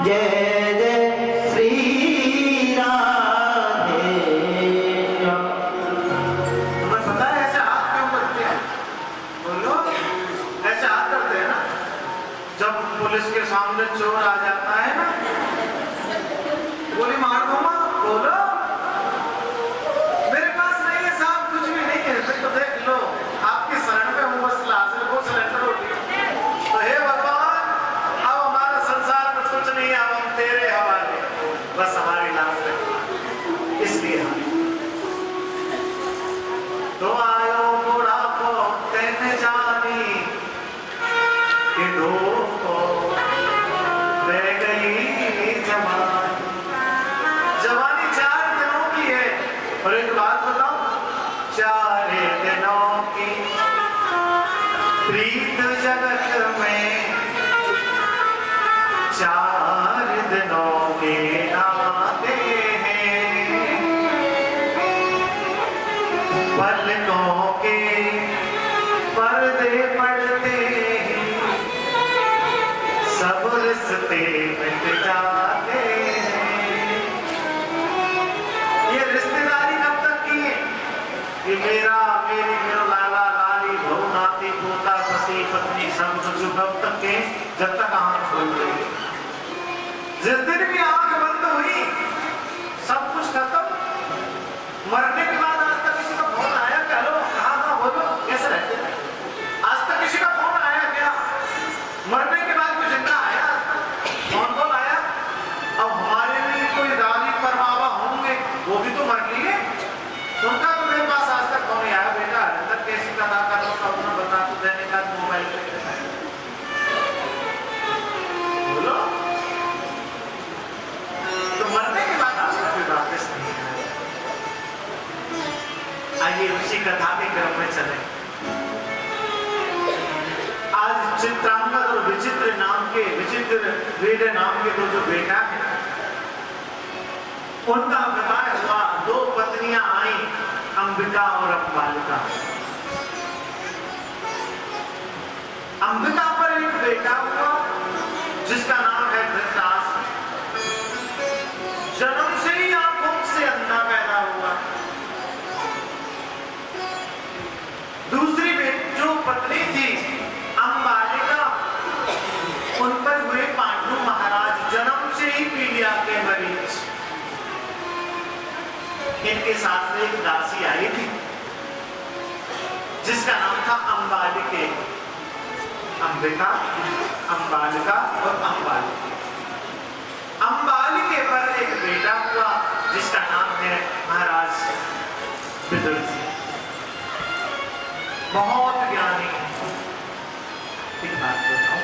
जय जय श्री राधे। तुम्हें पता है ऐसे हाथ क्यों करते हैं? बोलो, ऐसे हाथ करते हैं ना जब पुलिस के सामने चोर आ जाता है ना, गोली मार दूंगा। बोलो, मेरे पास नहीं है साहब, कुछ भी नहीं है, फिर तो देख लो आपकी शरण में हूँ, बस लाजिम को सिलेंडर होती है। तो हे भगवान, अब हमारा संसार में कुछ नहीं है, अब हम तेरे हवाले, बस हमारी लाज है। इसलिए हम तो आयो बुढ़ापो कहने जानी कि दो को रह गई जवानी। जवानी 4 दिनों की है, और एक बात बताऊं, 4 दिनों की प्रीत जगत में 4 दिनों के नाते हैं। पलकों के पर्दे पड़ते ही सब रिश्ते मिट जाते हैं। ये रिश्तेदारी कब तक की है? ये मेरा मेरी मेरो लाला लाली बहू नाती पोता पति पत्नी सब कुछ कब तक के? जब तक आंख खोल रही। जिस दिन भी आंख बंद हुई सब कुछ खत्म। मरने के बाद आज तक किसी का फोन आया क्या? लो कहाँ था, बोलो कैसे रहते हैं? आज तक किसी का फोन आया क्या? मरने के बाद कोई जिंदा आया आज तक? कौन आया? अब हमारे लिए कोई दादी पर बाबा होंगे, वो भी तो मर लिए। उनका तो मेरे पास आज तक फोन आया, बेटा अंदर कैसी कथा कर रहा हूँ अपना बता तो देने का मोबाइल पे बोलो। तो मरने के बाद आज तक कोई वापस नहीं आया। आइए उसी कथा के क्रम में चले। आज चित्रांगद और विचित्र नाम के, विचित्र वीर नाम के दो जो बेटा है, उनका विवाह हुआ। 2 पत्नियां आई, अंबिका और अंबालिका। अंबिका पर एक बेटा हुआ जिसका नाम है धृतराष्ट्र। जन्म से ही आंखों से अंधा पैदा हुआ। दूसरी जो पत्नी थी अंबालिका, उन पर हुए पांडु महाराज जन्म से ही पीलिया के मरीज। इनके साथ में एक दासी आई थी जिसका नाम था अंबालिके। अंबिका, अंबालिका और अंबालिके। अंबालिके पर एक बेटा हुआ जिसका नाम है महाराज विदुर जी। बहुत ज्ञानी। एक बात बताओ,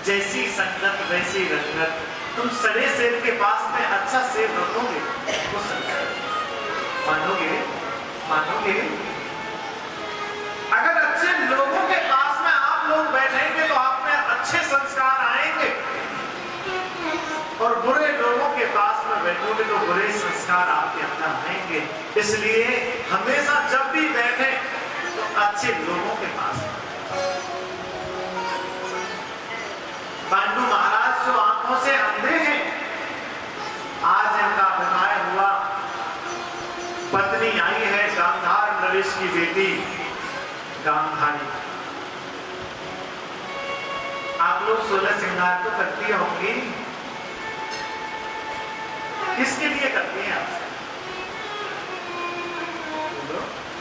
जैसी संगत वैसी रंगत। तुम सड़े सेब के पास में अच्छा सेब रखोगे तो मानोगे? मानोगे? अगर अच्छे लोगों के पास में आप लोग बैठेंगे तो आप में अच्छे संस्कार आएंगे, और बुरे लोगों के पास में बैठोगे तो बुरे संस्कार आपके अंदर आएंगे। इसलिए हमेशा जब भी बैठे तो अच्छे लोगों के पास। पांडु महाराज जो आंखों से अंधे हैं, आज इनका विवाह हुआ। पत्नी आई है गांधार नरेश की बेटी गांधारी। आप लोग 16 श्रृंगार तो करती होंगी, किसके लिए करती हैं आप?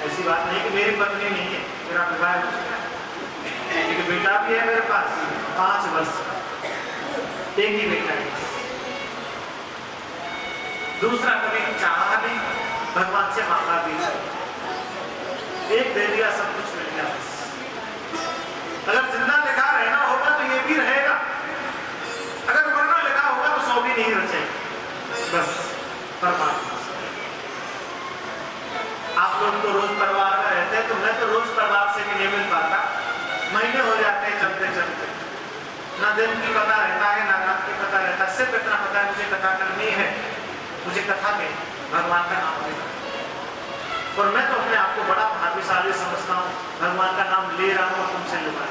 ऐसी बात नहीं कि मेरी पत्नी नहीं है, मेरा विवाह हो चुका है, एक बेटा भी है मेरे पास 5 वर्ष का, एक ही बेटा है। दूसरा कभी चाहा नहीं, भगवान से मांगा भी, एक दे दिया, सब कुछ मिल गया। अगर जिंदा लिखा रहना होगा तो ये भी रहेगा, अगर मरना लिखा होगा तो 100 भी नहीं रचेगा। बस परमात्मा। आप लोग तो रोज परिवार में रहते हैं, तो मैं तो रोज परिवार से भी नहीं मिल पाता। महीने हो जाते हैं चलते चलते, ना दिन की पता रहता है ना रात की पता रहता है। सिर्फ इतना पता है मुझे कथा करनी है, मुझे कथा में भगवान का नाम लेना। और मैं तो अपने आप को बड़ा भाग्यशाली समझता हूँ, भगवान का नाम ले रहा हूँ और तुमसे लुका।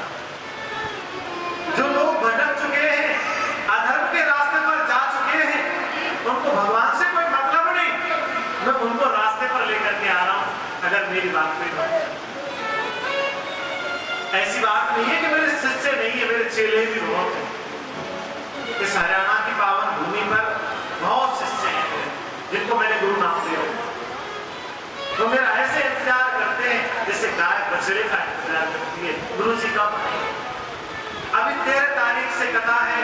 जो लोग भटक चुके हैं, अधर्म के रास्ते ऐसी बात नहीं है कि मेरे शिष्य नहीं है, मेरे चेले भी बहुत हैं। इस हरियाणा की पावन भूमि पर बहुत शिष्य हैं जिनको मैंने गुरु नाम दिया। तो मेरा ऐसे इंतजार करते हैं जैसे गाय बछड़े का इंतजार करती है, गुरु जी का। अभी 13 तारीख से कथा है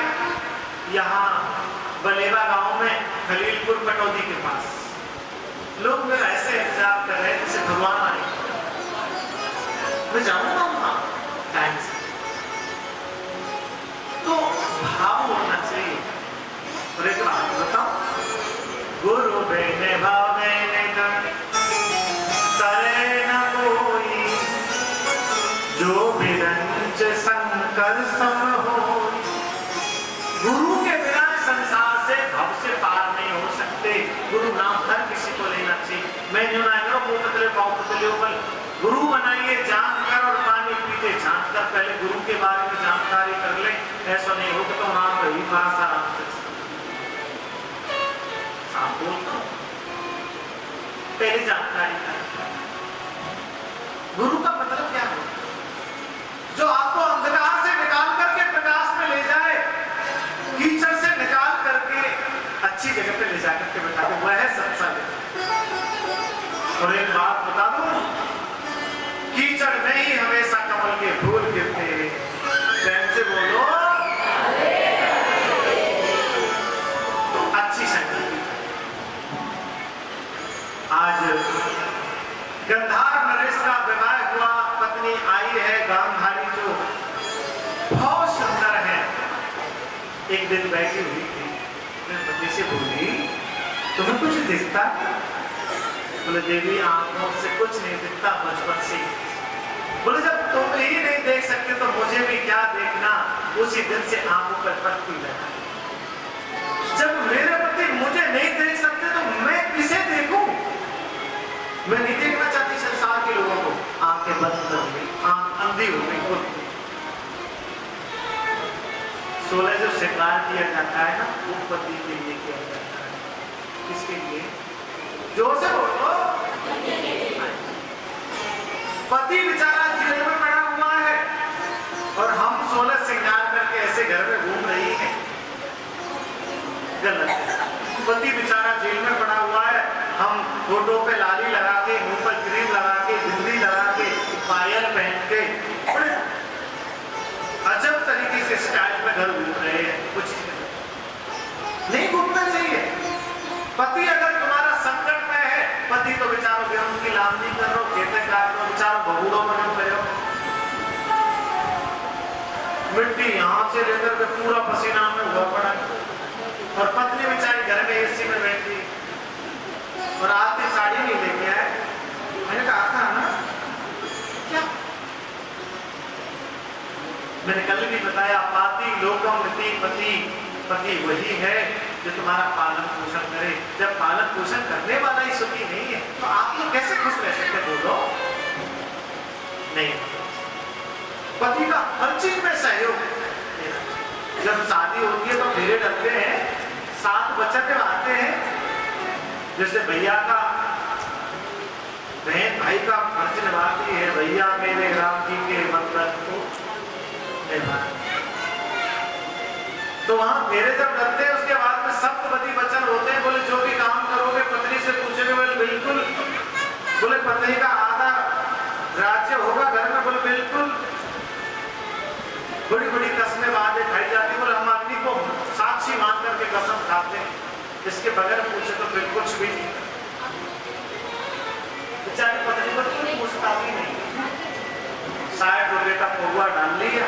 यहाँ बलेवा गांव में, खलीलपुर कटौती के पास। लोग मेरा ऐसे इंतजार कर रहे हैं जैसे भगवान आए। मैं जाऊंगा वहां टाइम से, तो भाव होना चाहिए। और एक बात बताओ, गुरु बेने भावे ने करे न कोई, जो बिरंच शंकर सम हो। गुरु के बिना संसार से भव से पार नहीं हो सकते। गुरु नाम हर किसी को लेना चाहिए। मैं न्यू ना करो मुंह पतले पाँव पतले ऊपर। गुरु बनाइए जानकर और पानी पीते जानकर। पहले गुरु के बारे में जानकारी कर ले, ऐसा नहीं हो कि तो नाम रही भाषा आराम से बोलता हूँ। पहले जानकारी कर। गुरु का मतलब क्या है? जो आपको अंधकार से निकाल करके प्रकाश में ले जाए, कीचड़ से निकाल करके अच्छी जगह पे ले जाकर के बैठा दे, वह है सत्संग। और एक बात बता दूं, कीचड़ में ही हमेशा कमल के फूल गिरते हैं। प्रेम से बोलो, अच्छी संगति। आज गंधार नरेश का विवाह हुआ, पत्नी आई है गांधारी जो बहुत सुंदर है। एक दिन बैठी हुई थी, पति से बोली, तुम्हें कुछ दिखता? बोले देवी आंखों से कुछ नहीं दिखता बचपन से। बोले जब तुम ही नहीं देख सकते तो मुझे भी क्या देखना। उसी दिन से आंखों पर पट्टी लगा। जब मेरे पति मुझे नहीं देख सकते तो मैं किसे देखूं? मैं नहीं देखना चाहती संसार के लोगों को। आंखें बंद कर दी, आंख अंधी हो गई। 16 जो श्रृंगार किया जाता है ना, वो पति के लिए किया जाता है। किसके लिए? जोर से बोलो। पति बेचारा जेल में पड़ा हुआ है और हम 16 श्रृंगार करके ऐसे घर में घूम रही हैं। गलत है। पति बेचारा जेल में पड़ा हुआ है, हम फोटो पे लाली लगा के, मुंह पर क्रीम लगा के, बिंदी लगा के, पायल पहन के अजब तरीके से स्टाइल में घर घूम रहे हैं। कुछ नहीं घूमना चाहिए। पति अगर तुम्हारा संकट में है, पति तो बेचारो गेहूं की लावनी कर रहे हो, खेते काट रहे हो, बेचारो बहुड़ों में डूब रहे हो। मिट्टी यहाँ से लेकर के पूरा पसीना में हुआ पड़ा और पत्नी बेचारी घर में एसी में बैठी और आती साड़ी नहीं लेके आए। मैंने कहा था ना क्या? मैंने कल भी बताया, पाति लोकम पति पति वही है जो तुम्हारा पालन पोषण करे। जब पालन पोषण करने वाला ही सुखी नहीं है तो आप लोग कैसे खुश रह सकते? बोलो नहीं। पति का हर चीज में सहयोग। जब शादी होती है तो फेरे डलते हैं, 7 बच्चे जब आते हैं, जैसे भैया का बहन भाई का फर्ज निभाती है, भैया मेरे राम जी के मंत्र को तो वहां फेरे जब डलते हैं, उसके बाद में सप्तपदी वचन होते हैं। बोले जो भी काम करोगे पत्नी से पूछोगे? बोले बिल्कुल। बोले पत्नी का आधा राज्य होगा घर में? बोले बिल्कुल। बड़ी बड़ी कसमें वादे खाई जाती। बोले हम अग्नि को साक्षी मान करके कसम खाते हैं, इसके बगैर पूछे तो फिर कुछ भी नहीं। बेचारी पत्नी को कोई पूछता भी नहीं। 60 रुपए का पौवा डाल लिया,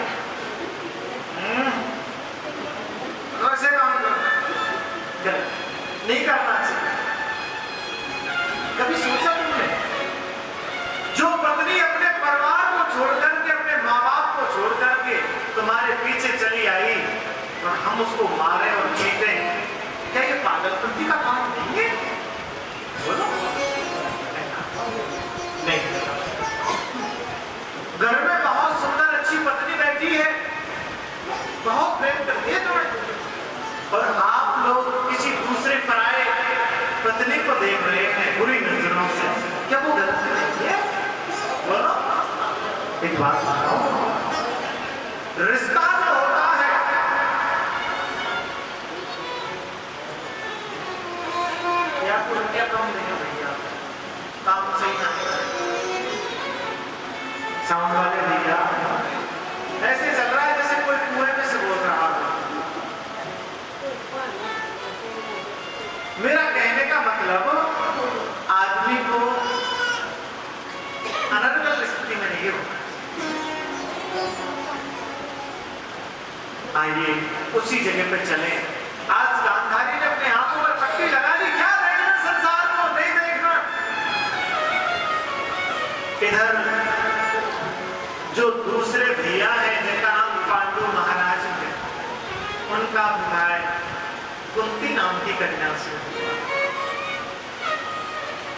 वैसे काम करना नहीं करना चाहिए। कभी सोचा तुमने? जो पत्नी अपने परिवार को छोड़ करके, अपने माँ बाप को छोड़ करके तुम्हारे पीछे चली आई और हम उसको मारे और पीटे, क्या ये पागलपंती का काम नहीं है? बोलो नहीं। घर में बहुत सुंदर अच्छी पत्नी बैठी है, बहुत प्रेम करती है तुम्हें, और आप लोग किसी दूसरे पराये पत्नी को देख रहे हैं बुरी नजरों से। क्या वो गलत नहीं है? बोलो एक बात बताओ, रिश्ता जो होता है या क्या कम नहीं है भैया, काम सही ना साउंड वाले भैया, ऐसे चल रहा है जैसे कोई कुएं में से बोल रहा है। मेरा कहने का मतलब आदमी को अनर्गल स्थिति में नहीं होना। आइए उसी जगह पे चले। आज गांधारी ने अपने हाथों पर पट्टी लगा दी, क्या देखना संसार को, नहीं देखना। इधर जो दूसरे भैया हैं जिनका नाम पांडु महाराज है, उनका विवाह कुंती नाम की कन्या से।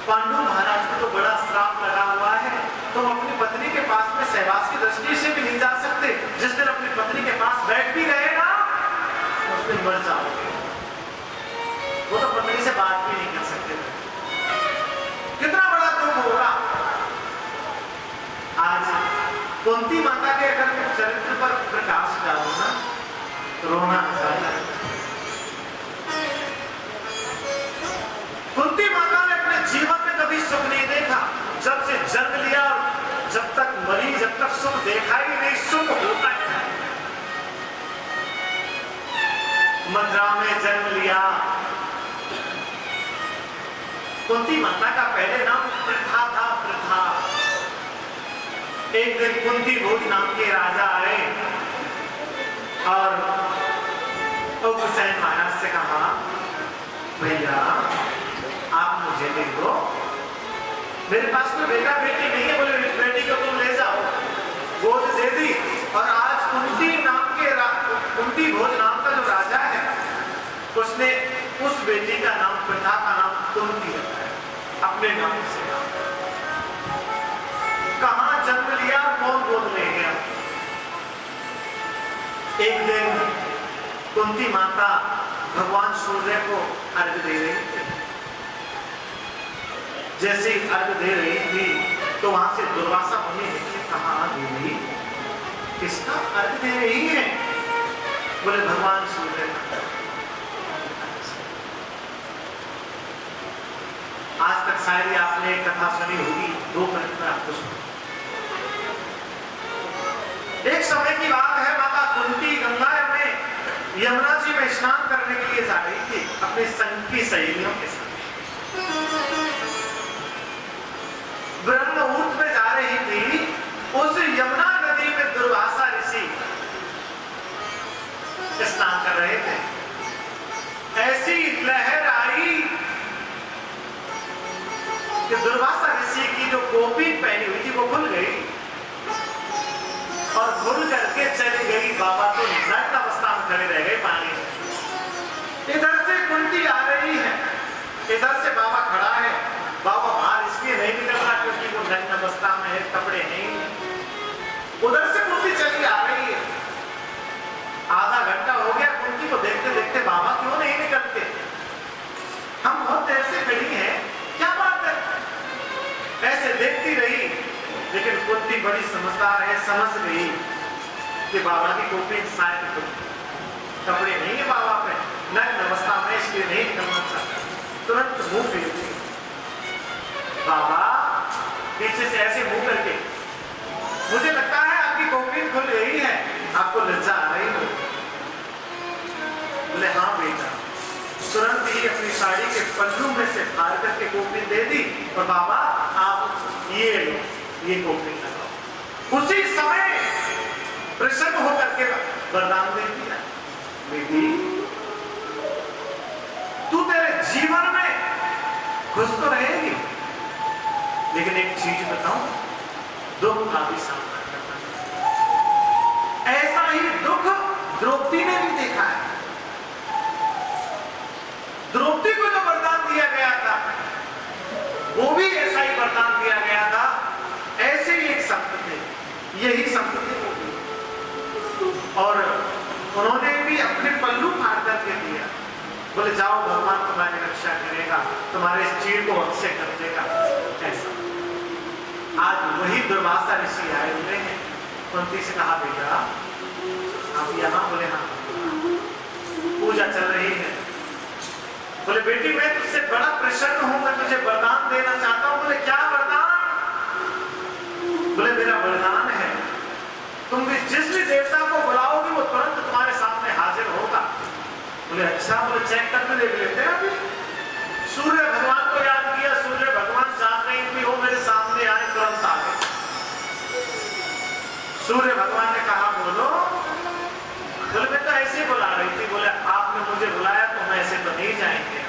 पांडु महाराज को तो बड़ा श्राप लगा हुआ है, तुम अपनी पत्नी के पास में सहवास की दृष्टि से भी नहीं जा सकते। जिस दिन अपनी पत्नी के पास बैठ भी गए ना, उस दिन मर जाओगे। वो तो पत्नी से बात भी नहीं कर सकते। कितना बड़ा दुख होगा। आज कुंती माता के अगर चरित्र पर प्रकाश डालो ना, तो रोना आ जाएगा। कुंती माता ने अपने जीवन में कभी सुख नहीं देखा। जब से जन्म लिया, जब तक मरी, जब तक सुख देखा ही नहीं, सुख होता है। मथुरा में जन्म लिया। कुंती माता का पहले नाम प्रथा था, प्रथा। एक दिन कुंती भोज नाम के राजा आए और हुसैन महाराज से कहा, भैया आप मुझे दे दो, मेरे पास कोई बेटा बेटी नहीं है। बोले बेटी को तुम ले जाओ। गोद दे दी। और आज कुंती भोज नाम का जो राजा है, उसने उस बेटी का नाम, प्रथा का नाम कुंती रखा है, अपने नाम से। कहां जन्म लिया, कौन गोद ले गया। एक दिन कुंती माता भगवान सूर्य को अर्घ दे रही थी। जैसे अर्घ दे रही थी तो वहां से दुर्वासा मुनि ने कहा, देवी किसका अर्घ दे रही है। बोले भगवान सूर्य। आज तक शायद आपने एक कथा सुनी होगी, दो मिनट में आपको सुनो। एक समय की बात है, माता कुंती गंगा में यमुना जी में स्नान करने के लिए जा रही थी अपनी संग की सहेलियों के साथ। ब्रह्ममुहूर्त में जा रही थी। उस यमुना नदी में दुर्वासा ऋषि स्नान कर रहे थे। ऐसी लहर आई कि दुर्वासा ऋषि की जो गोपी पहनी हुई थी वो खुल गई और खुल करके चली गई। बाबा तो नग्न अवस्था में खड़े रह गए पानी में। इधर से कुंती आ रही है, इधर से बाबा खड़ा है। बाबा बाहर इसलिए नहीं निकल रहा क्योंकि वो नग्न अवस्था में है, कपड़े नहीं। उधर से कुंती चली आ रही है। आधा घंटा हो गया, कुंती को देखते देखते बाबा क्यों नहीं निकलते। हम बहुत देर से खड़ी हैं, क्या बात है। ऐसे देखती रही, लेकिन कुंती बड़ी समझदार है, समझ गई कि बाबा की गोपी शायद कपड़े नहीं है बाबा पे, नग्न अवस्था में, इसलिए नहीं निकलना चाहता। तुरंत मुंह फेरती। बाबा पीछे से ऐसे मुंह करके, मुझे लगता है आपकी गोपी खुल गई है, आपको लज्जा आ रही हो। बोले हाँ बेटा। तुरंत ही अपनी साड़ी के पल्लू में से फाड़ करके गोपी दे दी और बाबा आप ये लो, ये गोपी लगाओ। उसी समय प्रसन्न होकर के वरदान दे दिया, बेटी तू तेरे जीवन में खुश तो रहेगी, लेकिन एक चीज बताऊं, दुख का भी सामना करना। ऐसा ही दुख द्रौपदी ने भी देखा है। द्रौपदी को जो वरदान दिया गया था, वो भी ऐसा ही वरदान दिया गया था। ऐसे ही एक संत थे, यही संत थे वो भी, और उन्होंने भी अपने पल्लू फाड़ करके दिया। बोले जाओ भगवान तुम्हारी रक्षा करेगा, तुम्हारे इस चीड़ को अक्षय कर देगा। ऐसा आज वही दुर्वासा ऋषि आए हुए हैं। कुंती से कहा बेटा आप यहाँ? बोले हाँ। पूजा चल रही है। बोले बेटी मैं तुझसे बड़ा प्रसन्न हूं, मैं तुझे वरदान देना चाहता हूं। बोले क्या वरदान? बोले मेरा वरदान है, तुम भी जिस भी देवता को बुलाओगी वो तुरंत तुम्हारे सामने हाजिर होगा। बोले अच्छा। बोले चेक करके देख लेते हैं। अभी सूर्य भगवान को याद किया, सूर्य भगवान चाह रही थी वो मेरे सामने आए, तुरंत आ गए। सूर्य भगवान ने कहा बोलो। बोले मैं तो ऐसे ही बुला रही थी। बोले आपने मुझे बुलाया तो हम ऐसे तो नहीं जाएंगे,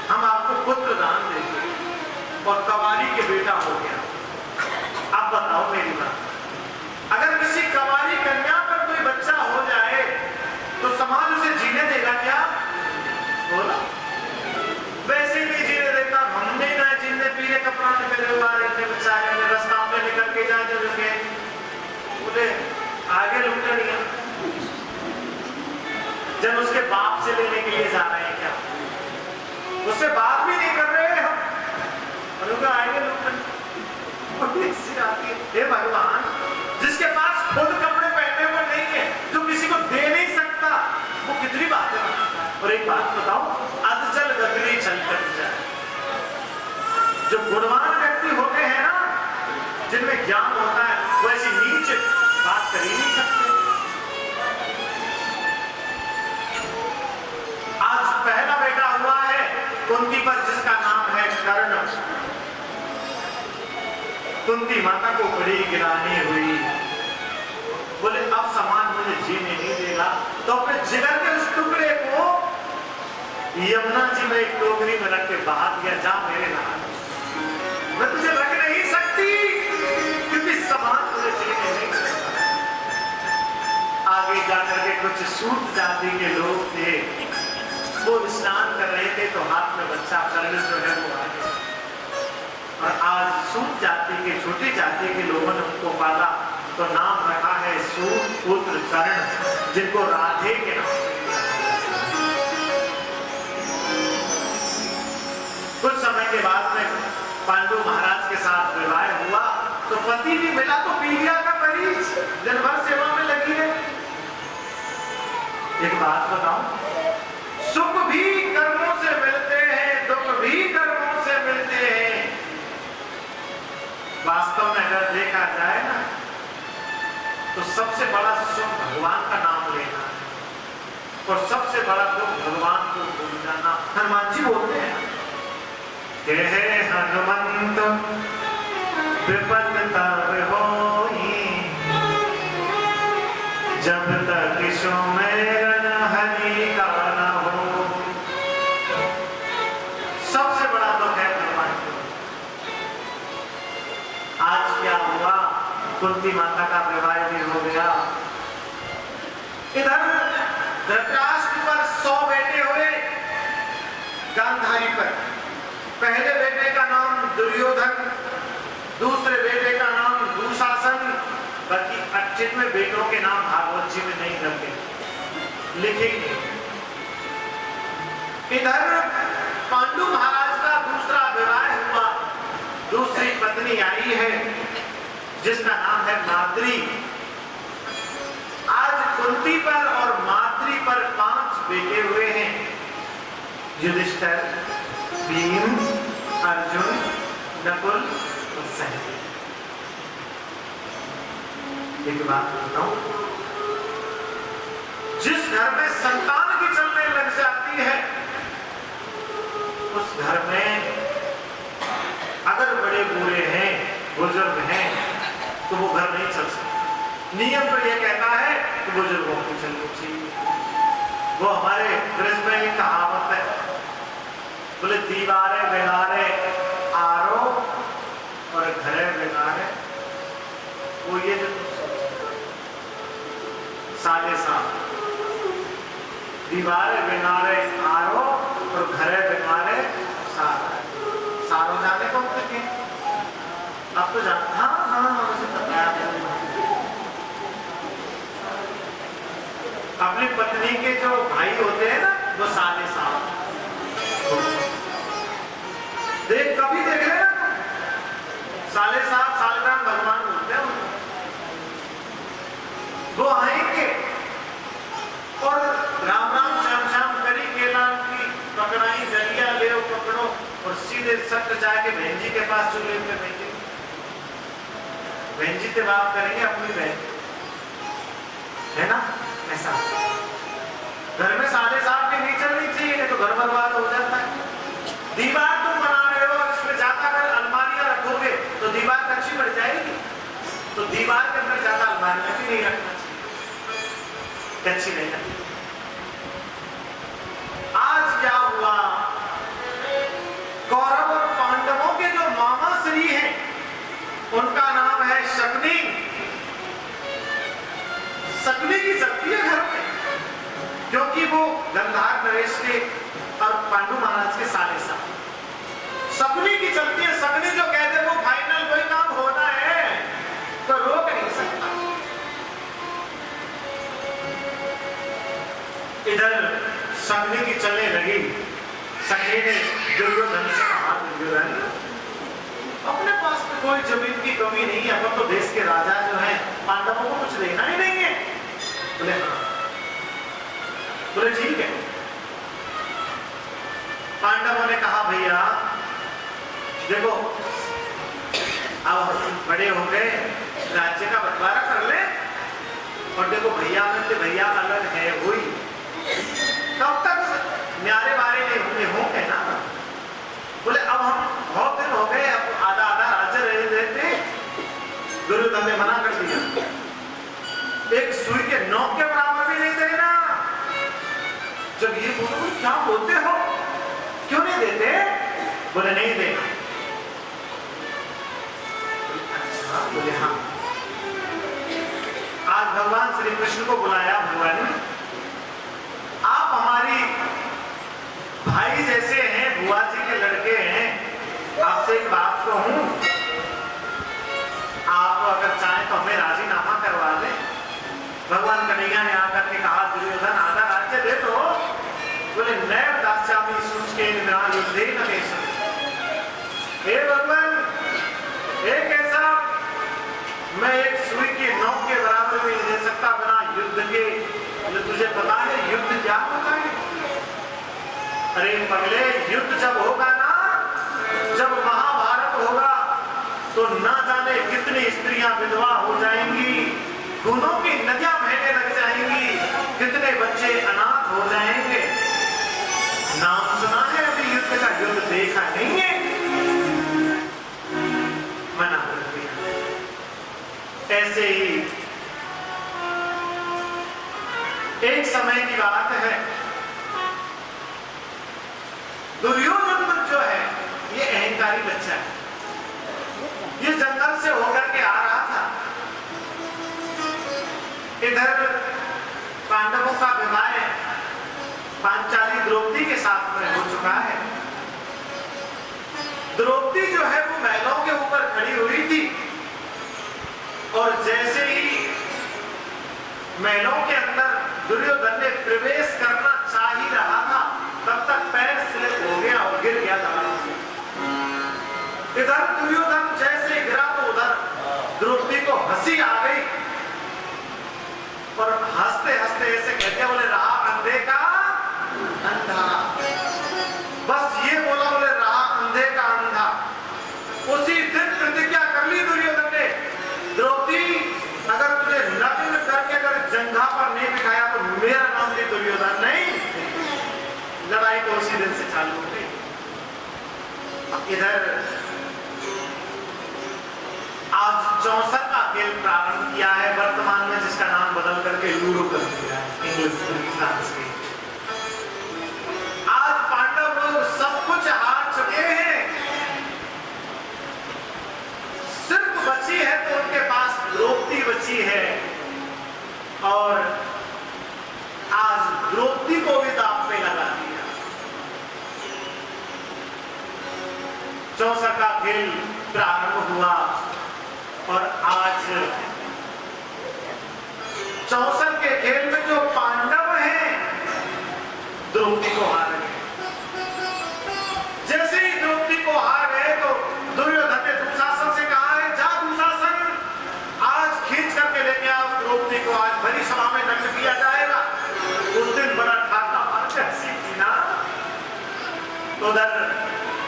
हम आपको पुत्र दान देंगे और कवारी के बेटा हो गया। आप बताओ मेरी बात, अगर किसी कवारी कन्या पर कोई बच्चा हो जाए तो समाज उसे जीने देगा क्या? बोलो। वैसे ही नहीं जीने देता। हमने ना जीने, पीले कपड़ा मेरे इतने बेचारे ने रास्ता में निकल के जाते रुके। बोले आगे लुटा नहीं, जब उसके बाप से लेने के लिए जा रहे हैं क्या? उससे बात भी नहीं कर रहे हम, और आगे लुटा। हे भगवान, जिसके पास खुद कपड़े पहनने को नहीं है, जो किसी को दे नहीं सकता, वो कितनी बातें बनाता है। और एक बात बताओ, अधजल गगरी चल कर जाए। जो गुणवान व्यक्ति होते हैं ना, जिनमें ज्ञान होता है, वो ऐसी नीच बात कर ही नहीं सकते। आज पहला बेटा हुआ है कुंती पर, जिसका नाम है कर्ण। कुंती माता को बड़ी गिरानी हुई। बोले अब समाज मुझे जीने नहीं देगा, तो अपने जिगर के उस टुकड़े को यमुना जी में एक टोकरी में रख के बाहर गया, जा मेरे नाम, मैं तुझे रख नहीं सकती क्योंकि समाज मुझे जीने नहीं देगा। आगे जाकर के कुछ सूत जाति के लोग थे, वो स्नान कर रहे थे तो हाथ में बच्चा कर्ण जो है वो आ गया। और आज सूत जाति के, छोटी जाति के लोगों ने उनको पाला तो नाम रखा है सूत पुत्र कर्ण, जिनको राधे के नाम से। कुछ समय के बाद में पांडु महाराज के साथ विवाह हुआ तो पति भी मिला तो पीलिया का मरीज, दिन भर सेवा में लगी है। एक बात बताऊं, सुख भी कर्मों से मिलते हैं, दुख भी कर्मों से मिलते हैं। वास्तव में अगर देखा जाए ना, तो सबसे बड़ा सुख भगवान का नाम लेना और सबसे बड़ा दुख भगवान को भूल जाना। हनुमान जी बोलते हैं, हे हनुमंत विपद तब होई, जब तक सुमिरन हरि का न हो। सबसे बड़ा दुख है भगवान को। आज क्या हुआ, कुंती माता का विवाह भी हो गया। इधर धृतराष्ट्र पर 100 बेटे हुए गांधारी पर। पहले बेटे का नाम दुर्योधन, दूसरे बेटे का नाम दुशासन। बाकी 28 बेटों के नाम भागवत जी में नहीं रखे, लिखे नहीं। इधर पांडु महाराज का दूसरा विवाह हुआ, दूसरी पत्नी आई है जिसका नाम है माद्री। आज कुंती पर और माद्री पर 5 बेटे हुए हैं, युधिष्ठिर, भीम, अर्जुन, नकुल और सहदेव। एक बात बताऊं, जिस घर में संतान की चलने लग जाती है, उस घर में अगर बड़े बूढ़े हैं, बुजुर्ग हैं, तो वो घर नहीं चल सकता। नियम तो ये कहता है कि बुजुर्गों की चलनी चाहिए। वो हमारे ब्रज में एक कहावत है, बोले दीवारे बेगारे आरो और घरे बेगारे। वो ये जो साले साल, दीवारे बेगारे आरो और घरे बेगारे सारो जाने को तक अब तो जान। हाँ हाँ मुझे पता है। अपनी पत्नी के जो भाई होते हैं ना, वो साले साल देख, कभी देख रहे ना, साले साल सालग्राम भगवान बोलते हैं। वो आएंगे दे सट जाके बहन जी के पास चूल्हे पे बैठे, बहन जी से बात करेंगे अपनी बहन, है ना? ऐसा घर में सारे साहब के नहीं चलनी चाहिए, नहीं तो घर बर्बाद हो जाता है। दीवार तुम बना रहे हो और इसमें ज्यादा अगर अलमारियां रखोगे तो दीवार कच्ची पड़ जाएगी, तो दीवार के अंदर ज्यादा अलमारियां भी नहीं रखना चाहिए, कच्ची नहीं रखनी। आज क्या हुआ, कौरव और पांडवों के जो मामा श्री हैं उनका नाम है शकुनी। शकुनी की शक्ति है घर में, क्योंकि वो गंधार नरेश के और पांडु महाराज के साले साथ शकुनी की चलती है। शकुनी जो कहते वो फाइनल कोई काम होना है तो रोक नहीं सकता। इधर शकुनी की चलने लगी। शकुनी ने दुर्योधन से कहा, दुर्योधन अपने पास में कोई जमीन की कमी नहीं है, अपन तो देश के राजा जो हैं पांडवों को कुछ देना ही नहीं है। बोले हाँ, बोले ठीक है। पांडवों ने कहा भैया देखो अब हम बड़े हो गए, राज्य का बंटवारा कर ले, और देखो भैया में भैया अलग है हुई, कब तक न्यारे बारे में होंगे ना। बोले अब हम बहुत दिन हो गए, अब आधा आधा राज्य रह देते। दुर्योधन ने मना कर दिया, एक सुई के नोक के बराबर भी नहीं देना। जब ये बोलो क्या बोलते हो, क्यों नहीं देते? बोले नहीं देना। बोले हाँ। आज भगवान श्री कृष्ण को बुलाया, भगवान आप हमारी भाई जैसे हैं, बुआ जी के लड़के हैं, आपसे एक बात कहूं, आप अगर चाहें तो हमें राजीनामा करवा दें। भगवान कन्हैया ने आकर के कहा दुर्योधन आधा राज्य दे दो। बोले नैव दास्यामि शुष्के युद्धे न देशम। हे भगवान एक ऐसा मैं एक सुई की नोक के बराबर भी नहीं दे सकता बिना युद्ध के। जो तुझे पता है युद्ध क्या होता है? अरे पगले युद्ध जब होगा ना, जब महाभारत होगा तो ना जाने कितनी स्त्रियां विधवा हो जाएंगी, खूनों की नदियां बहने लग जाएंगी, कितने बच्चे अनाथ हो जाएंगे। नाम सुना है अभी युद्ध का, युद्ध देखा नहीं है, मना कर दिया। ऐसे ही एक समय की बात है, दुर्योधन जो है ये अहंकारी बच्चा है, ये जंगल से होकर के आ रहा था। इधर पांडवों का विवाह पांचाली द्रौपदी के साथ में हो चुका है। द्रौपदी जो है वो महलों के ऊपर खड़ी हुई थी, और जैसे ही महलों के अंदर दुर्योधन ने प्रवेश करना चाह ही रहा था, तब तक पैर स्लिप हो गया और गिर गया था। इधर दुर्योधन जैसे गिरा तो उधर द्रौपदी को हंसी आ गई, और हंसते हंसते ऐसे कहते बोले रहा अंधे का अंधा। बस ये बोला, बोले रहा अंधे का अंधा। उसी दिन प्रतिज्ञा कर ली दुर्योधन ने, द्रौपदी अगर तुझे नग्न करके अगर जंघा पर नहीं बिठाया तो मेरा नाम भी दुर्योधन नहीं। लड़ाई तो उसी दिन से चालू हो गई। इधर आज 64 का खेल प्रारंभ किया है, वर्तमान में जिसका नाम बदल करके लूडो कर दिया है, इंग्लिश ट्रांसलेट। आज पांडव लोग सब कुछ हार चुके हैं, सिर्फ बची है तो उनके पास द्रौपदी बची है, और आज द्रौपदी को भी दांव पे लगा दिया। 64 का खेल प्रारंभ हुआ, और आज 64 के खेल में जो पांडव हैं द्रौपदी को हार गए। जैसे ही द्रौपदी को हार गए तो दुर्योधन ने दुशासन से कहा है जा दुशासन, आज खींच करके लेके आओ उस द्रौपदी को, आज भरी सभा में नग्न किया जाएगा। उस दिन बड़ा ठाट्टा मारते हंसी थी ना। तो उधर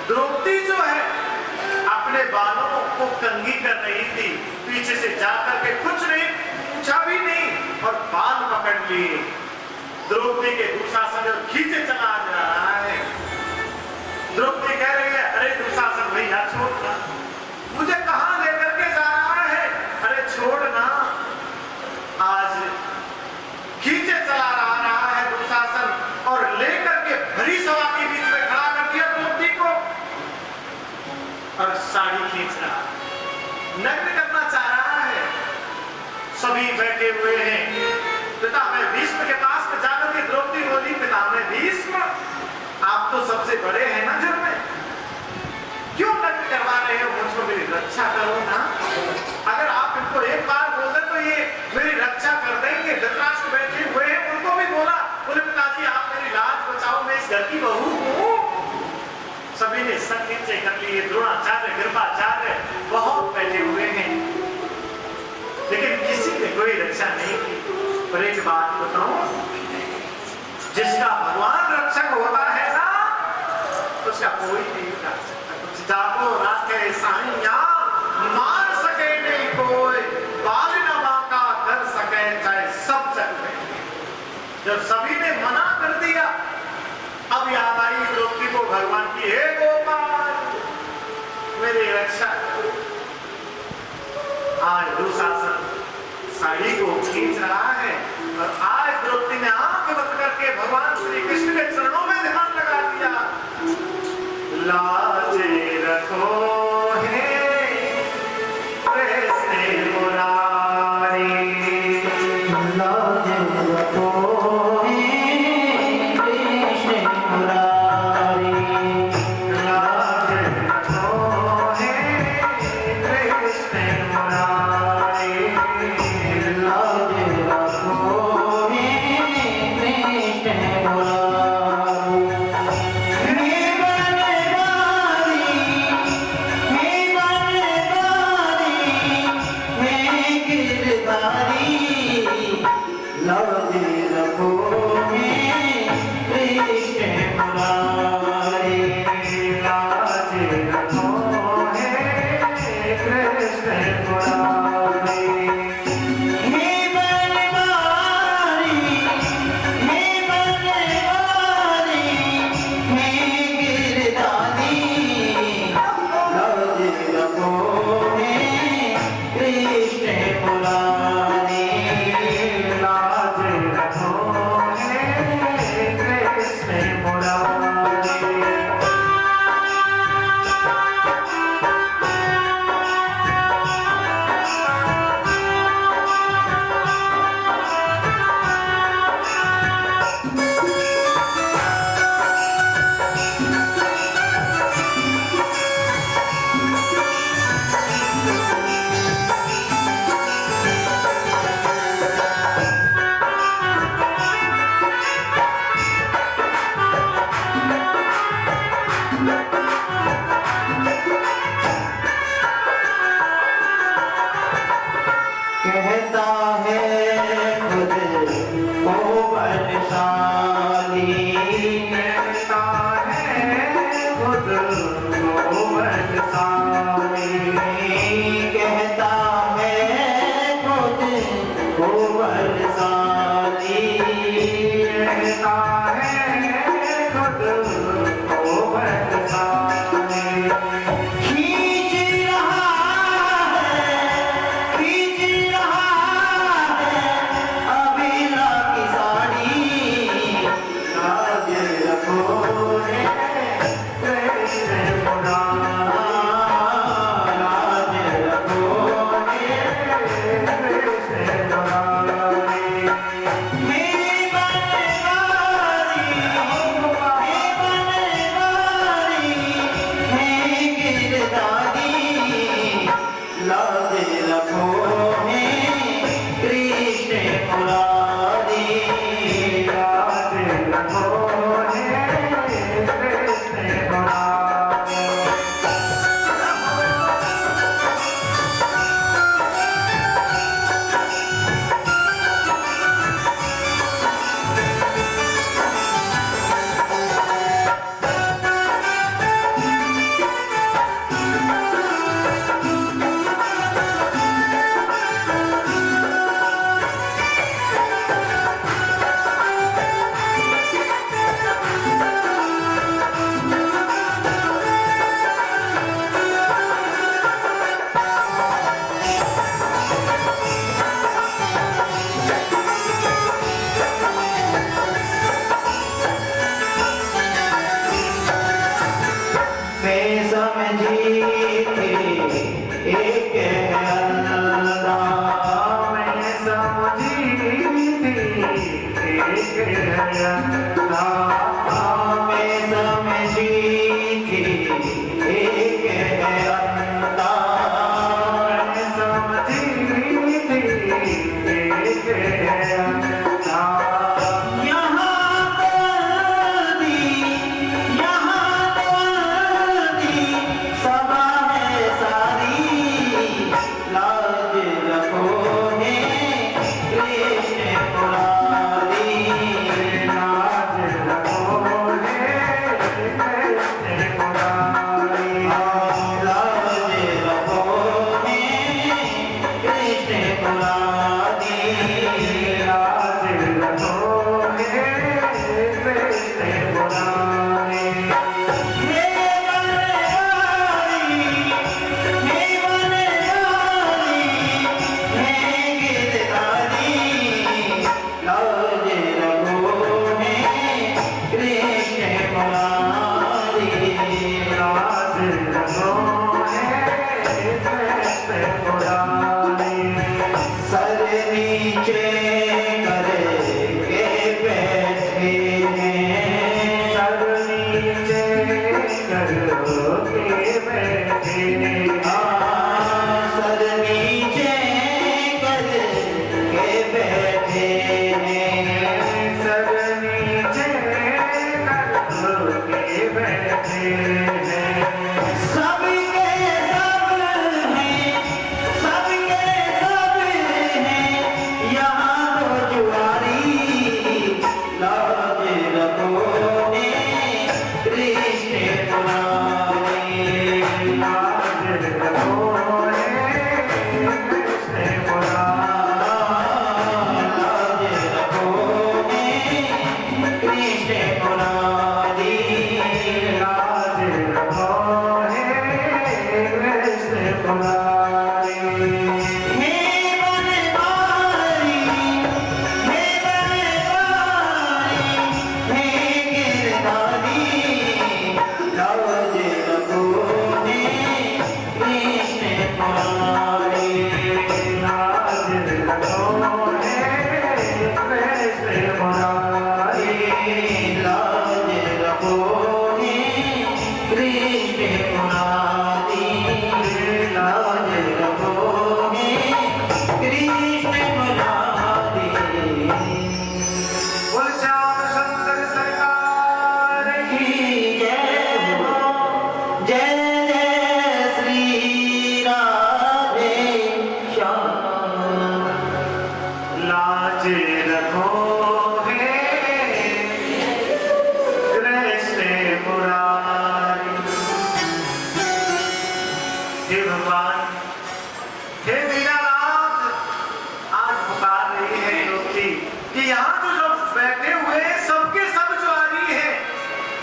द्रौपदी जो है अपने बालों को कंघी कर रही थी, पीछे से जाकर के कुछ नहीं पूछा भी नहीं और बाल पकड़ लिए। द्रौपदी के दुशासन खींचे चला जा रहा है। द्रौपदी कह रही है, अरे दुशासन भैया छोड़ना, मुझे कहां लेकर के जा रहा है, अरे छोड़ना। आज खींचे चला रहा है दुशासन और लेकर के भरी सभा के बीच में खड़ा कर दिया द्रौपदी को और साड़ी खींच रहा, नग्न करना चाह रहा है। सभी बैठे हुए हैं। पितामह भीष्म के पास में जाकर के द्रौपदी बोली, पितामह भीष्म आप तो सबसे बड़े हैं ना घर में, क्यों नग्न करवा रहे हो मुझको, मेरी रक्षा करो ना। अगर आप इनको एक बार बोल दें तो ये मेरी रक्षा कर देंगे। धृतराष्ट्र बैठे हुए हैं, उनको भी बोला, बोले पिताजी आप मेरी लाज बचाओ, मैं इस घर की बहू हूं। सभी ने सर नीचे कर लिए। द्रोणाचार्य कृपाचार्य बहुत बैठे हुए हैं, लेकिन किसी ने कोई रक्षा नहीं की। पर एक बात बताऊं, जिसका भगवान रक्षक होता है ना, उसका कोई नहीं कर सकता। कुछ जाको राखे साइया, मार सके नहीं कोई, बाल न बांका कर सके चाहे सब जग में। जब सभी ने मना कर दिया, अब याद आई द्रौपदी को भगवान की, हे गोपाल मेरी रक्षा। आज दुशासन साड़ी को खींच रहा है और आज द्रौपदी ने आंख बंद करके भगवान श्री कृष्ण के चरणों में ध्यान लगा दिया। लाजे रखो हे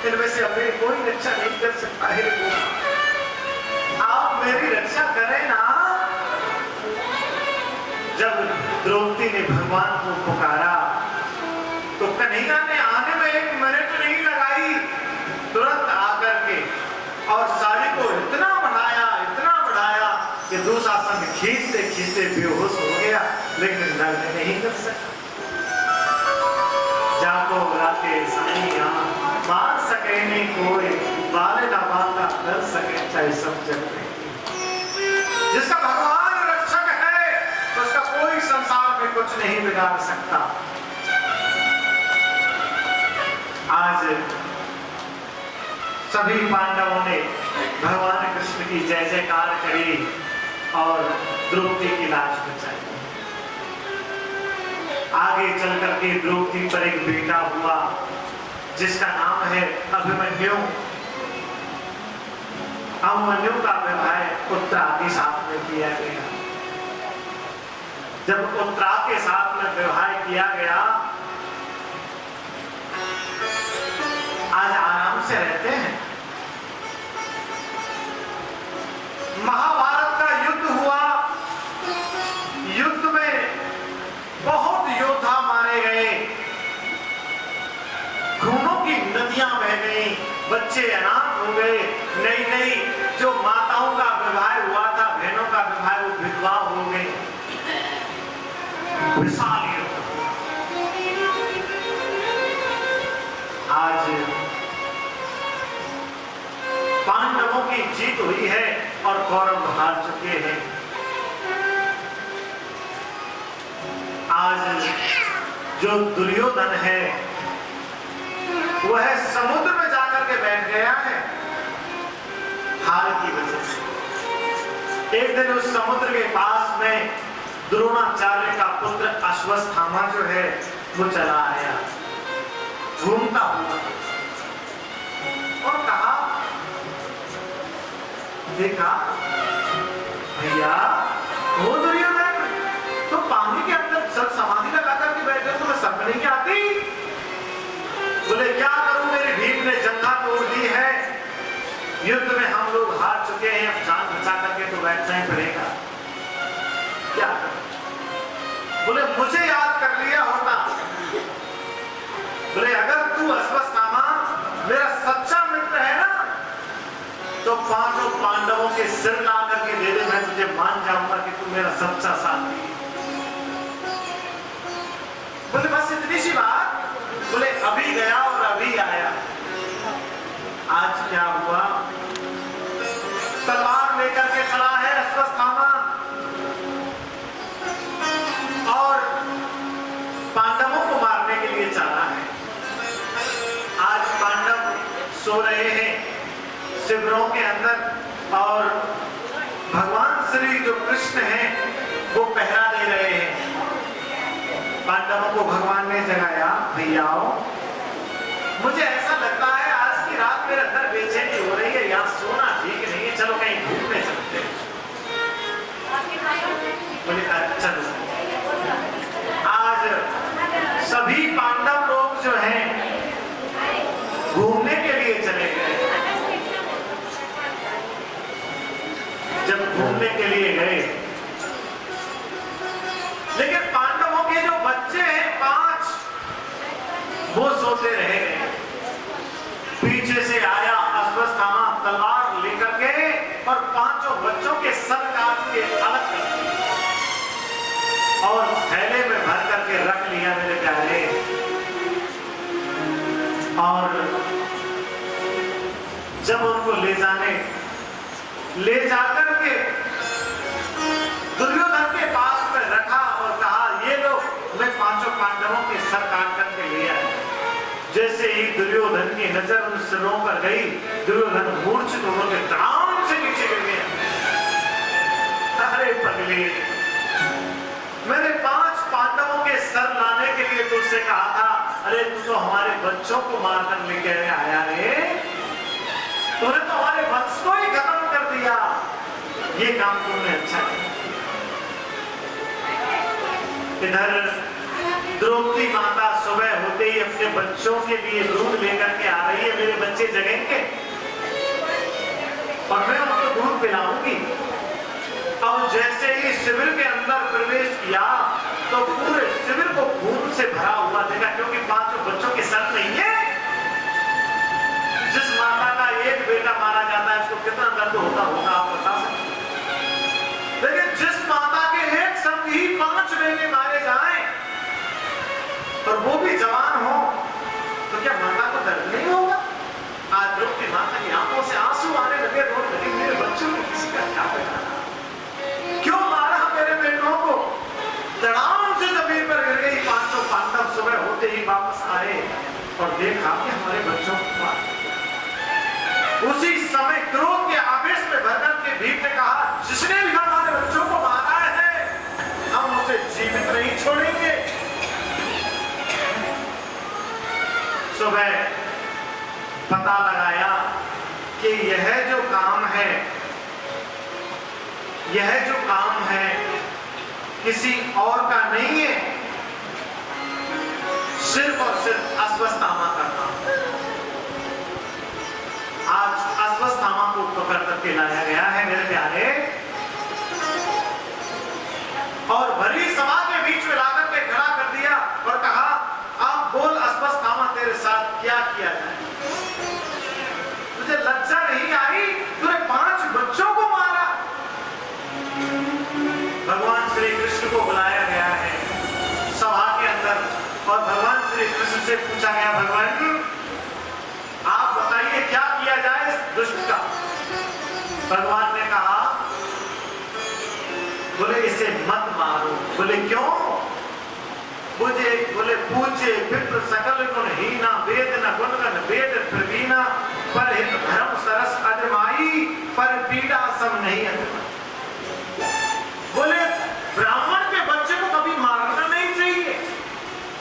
इनमें से अब मेरी कोई रक्षा नहीं कर सकता है। आप मेरी रक्षा करें ना। जब द्रौपदी ने भगवान को पुकारा तो कन्हैया ने आने में 1 मिनट नहीं लगाई, तुरंत आकर के और साड़ी को इतना बढ़ाया कि दुशासन खींचते खींचते बेहोश हो गया, लेकिन लड़ने नहीं कर सका। जाको राते साइया मार सके नहीं कोई, बाले ना बांधा कर सके चाहे सब जग में। जिसका भगवान रक्षक है तो उसका कोई संसार में कुछ नहीं बिगाड़ सकता। आज सभी पांडवों ने भगवान कृष्ण की जय जयकार करी और द्रौपदी की लाज बचाई। आगे चल करके द्रौपदी पर एक बेटा हुआ जिसका नाम है अभिमन्यु। अभिमन्यु का विवाह उत्तरा के साथ में किया गया। जब उत्तरा के साथ में विवाह किया गया, आज आराम से रहते हैं। महाभारत का युद्ध हुआ, युद्ध में बहुत योद्धा मारे गए, खूनों की नदियां बह गई, बच्चे अनाथ हो गए, नई जो माताओं का विवाह हुआ था, बहनों का विवाह, वो विधवा हो गए। विशाल युद्ध। आज पांडवों की जीत हुई है और कौरव हार चुके हैं। आज जो दुर्योधन है वह समुद्र में जाकर के बैठ गया है हार की वजह से। एक दिन उस समुद्र के पास में द्रोणाचार्य का पुत्र अश्वत्थामा जो है वो चला आया घूमता हुआ और कहा, देखा भैया वो दुर्योधन तो पानी के अंदर सब समाधि लगा करके बैठे, तुम्हें सब नहीं आती? बोले क्या करूं, मेरी भीख ने जंगा तोड़ दी है, युद्ध में हम लोग हार चुके हैं, अब जान बचा करके तो बैठना ही पड़ेगा, क्या करूं? बोले मुझे याद कर लिया होता। बोले अगर तू अश्वत्थामा मेरा सच्चा मित्र है ना तो 5 पांडवों के सिर ला करके दे दे, मैं तुझे मान जाऊंगा कि तू मेरा सच्चा साथी है। बोले बस इतनी सी बात? बोले अभी गया और अभी आया। आज क्या हुआ, तलवार लेकर के चला है अश्वत्थामा और पांडवों को मारने के लिए चला है। आज पांडव सो रहे हैं शिविरों के अंदर और भगवान श्री जो कृष्ण हैं वो पहरा दे रहे हैं। पांडवों को भगवान ने जगाया, भैया मुझे ऐसा लगता है आज की रात मेरे अंदर बेचैनी हो रही है, यहाँ सोना ठीक नहीं है, चलो कहीं घूमने चलते हैं। बोले चलो। आज सभी पांडव लोग जो हैं घूमने के लिए चले गए। जब घूमने के लिए गए, लेकिन पांडवों के जो बच्चे हैं 5 वो सोते रह गए। पीछे से आया अश्वत्थामा तलवार लेकर के और 5 बच्चों के सर काट के अलग कर दिया और थैले में भर करके रख लिया मेरे प्यारे। और जब उनको ले जाकर के दुर्योधन के पास में रखा और कहा, ये लो मैं 5 पांडवों के सर काट करके ले आया। जैसे ही दुर्योधन की नजर उन सिरों पर गई, दुर्योधन मूर्छित होकर धड़ाम से नीचे गिर गया। अरे पगले, मैंने 5 पांडवों के सर लाने के लिए तुझसे कहा था, अरे तू तो हमारे बच्चों को मारकर लेके आया रे, तूने तो हमारे वंश को ही खत्म कर दिया, ये काम तुमने अच्छा किया। इधर द्रौपदी माता सुबह होते ही अपने बच्चों के लिए दूध लेकर के आ रही है, मेरे बच्चे पिलाऊंगी। अब जैसे ही शिविर के अंदर प्रवेश किया तो पूरे शिविर को खून से भरा हुआ देखा, क्योंकि 5 बच्चों के सर नहीं है। जिस माता का एक बेटा मारा जाता है उसको कितना दर्द होता होगा आप बता सकते। लेकिन जिस माता के एक संग ही 5 बेटे मारे जाएं और वो भी जवान हो, तो क्या माता को दर्द नहीं होगा? आज द्रौपदी माता की आंखों से आंसू आने लगे, रोने लगी, मेरे बच्चों ने किसी का क्या बिगाड़ा, क्यों मारा मेरे बेटों को? तड़ाम से जमीन पर गिर गई। 5 पांडव सुबह होते ही वापस आए और देखा कि हमारे बच्चों को मार। उसी समय क्रोध के आवेश में भरतन के भीम ने कहा, जिसने भी हमारे बच्चों को मारा है हम उसे जीवित नहीं छोड़ेंगे। सुबह पता लगाया कि यह जो काम है किसी और का नहीं है, सिर्फ और सिर्फ अश्वत्थामा का काम। आज अश्वत्थामा को पकड़ करके लाया गया है मेरे प्यारे, और भरी सभा के बीच में लाकर के खड़ा कर दिया और कहा, आप बोल अश्वत्थामा, तेरे साथ क्या किया जाए? तुझे लज्जा नहीं आई? तूने 5 बच्चों को मारा। भगवान श्री कृष्ण को बुलाया गया है सभा के अंदर और भगवान श्री कृष्ण से पूछा गया, भगवान आप बताइए क्या किया जाए इस दुष्ट का? भगवान ने कहा, बोले इसे मत मारो। बोले क्यों? बोले पूज्य विप्र सकल गुण हीना, वेद न गुणगण वेद प्रवीणा, पर हित धर्म सरस अजमाई, पर पीड़ा सम नहीं अजमाई। बोले ब्राह्मण के बच्चे को कभी मारना नहीं चाहिए,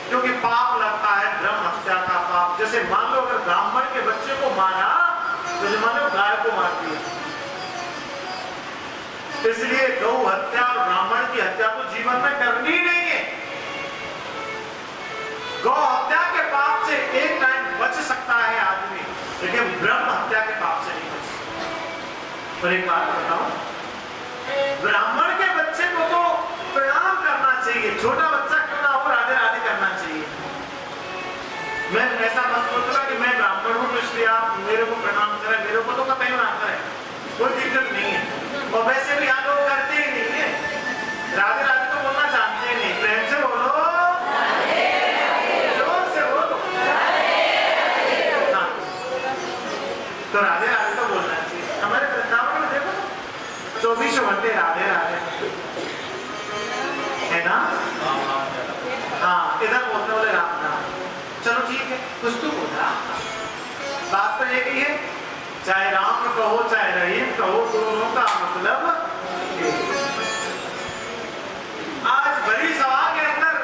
क्योंकि पाप लगता है ब्रह्म हत्या का पाप। जैसे मान लो अगर ब्राह्मण के बच्चे को मारा तो मान लो गाय को मार दिया। इसलिए गौ हत्या और ब्राह्मण की हत्या तो जीवन में करनी नहीं है। गौ हत्या के पाप से एक टाइम बच सकता है आदमी, लेकिन ब्रह्म हत्या के पाप से नहीं बच सकता। और एक बात बताऊं, ब्राह्मण के बच्चे को तो प्रणाम करना चाहिए, छोटा बच्चा क्यों ना हो, राधे राधे करना चाहिए। मैं ऐसा मत सोचूंगा कि मैं ब्राह्मण हूं तो इसलिए आप मेरे को प्रणाम करें, मेरे को तो कभी ना करें, कोई दिक्कत नहीं है। और वैसे भी यहाँ लोग करते ही नहीं है, राधे राधे तो बोलना जानते ही नहीं। प्रेम से बोलो, जोर से बोलो, हाँ। तो राधे राधे तो बोलना चाहिए। हमारे वृंदावन में देखो 24 घंटे राधे राधे है ना। हाँ, इधर बोलते बोले राम राम। चलो ठीक है, कुछ तो बोला, बात तो एक ही है, चाहे राम कहो चाहे रहीम कहो, दोनों का मतलब आज बड़ी सभा के अंदर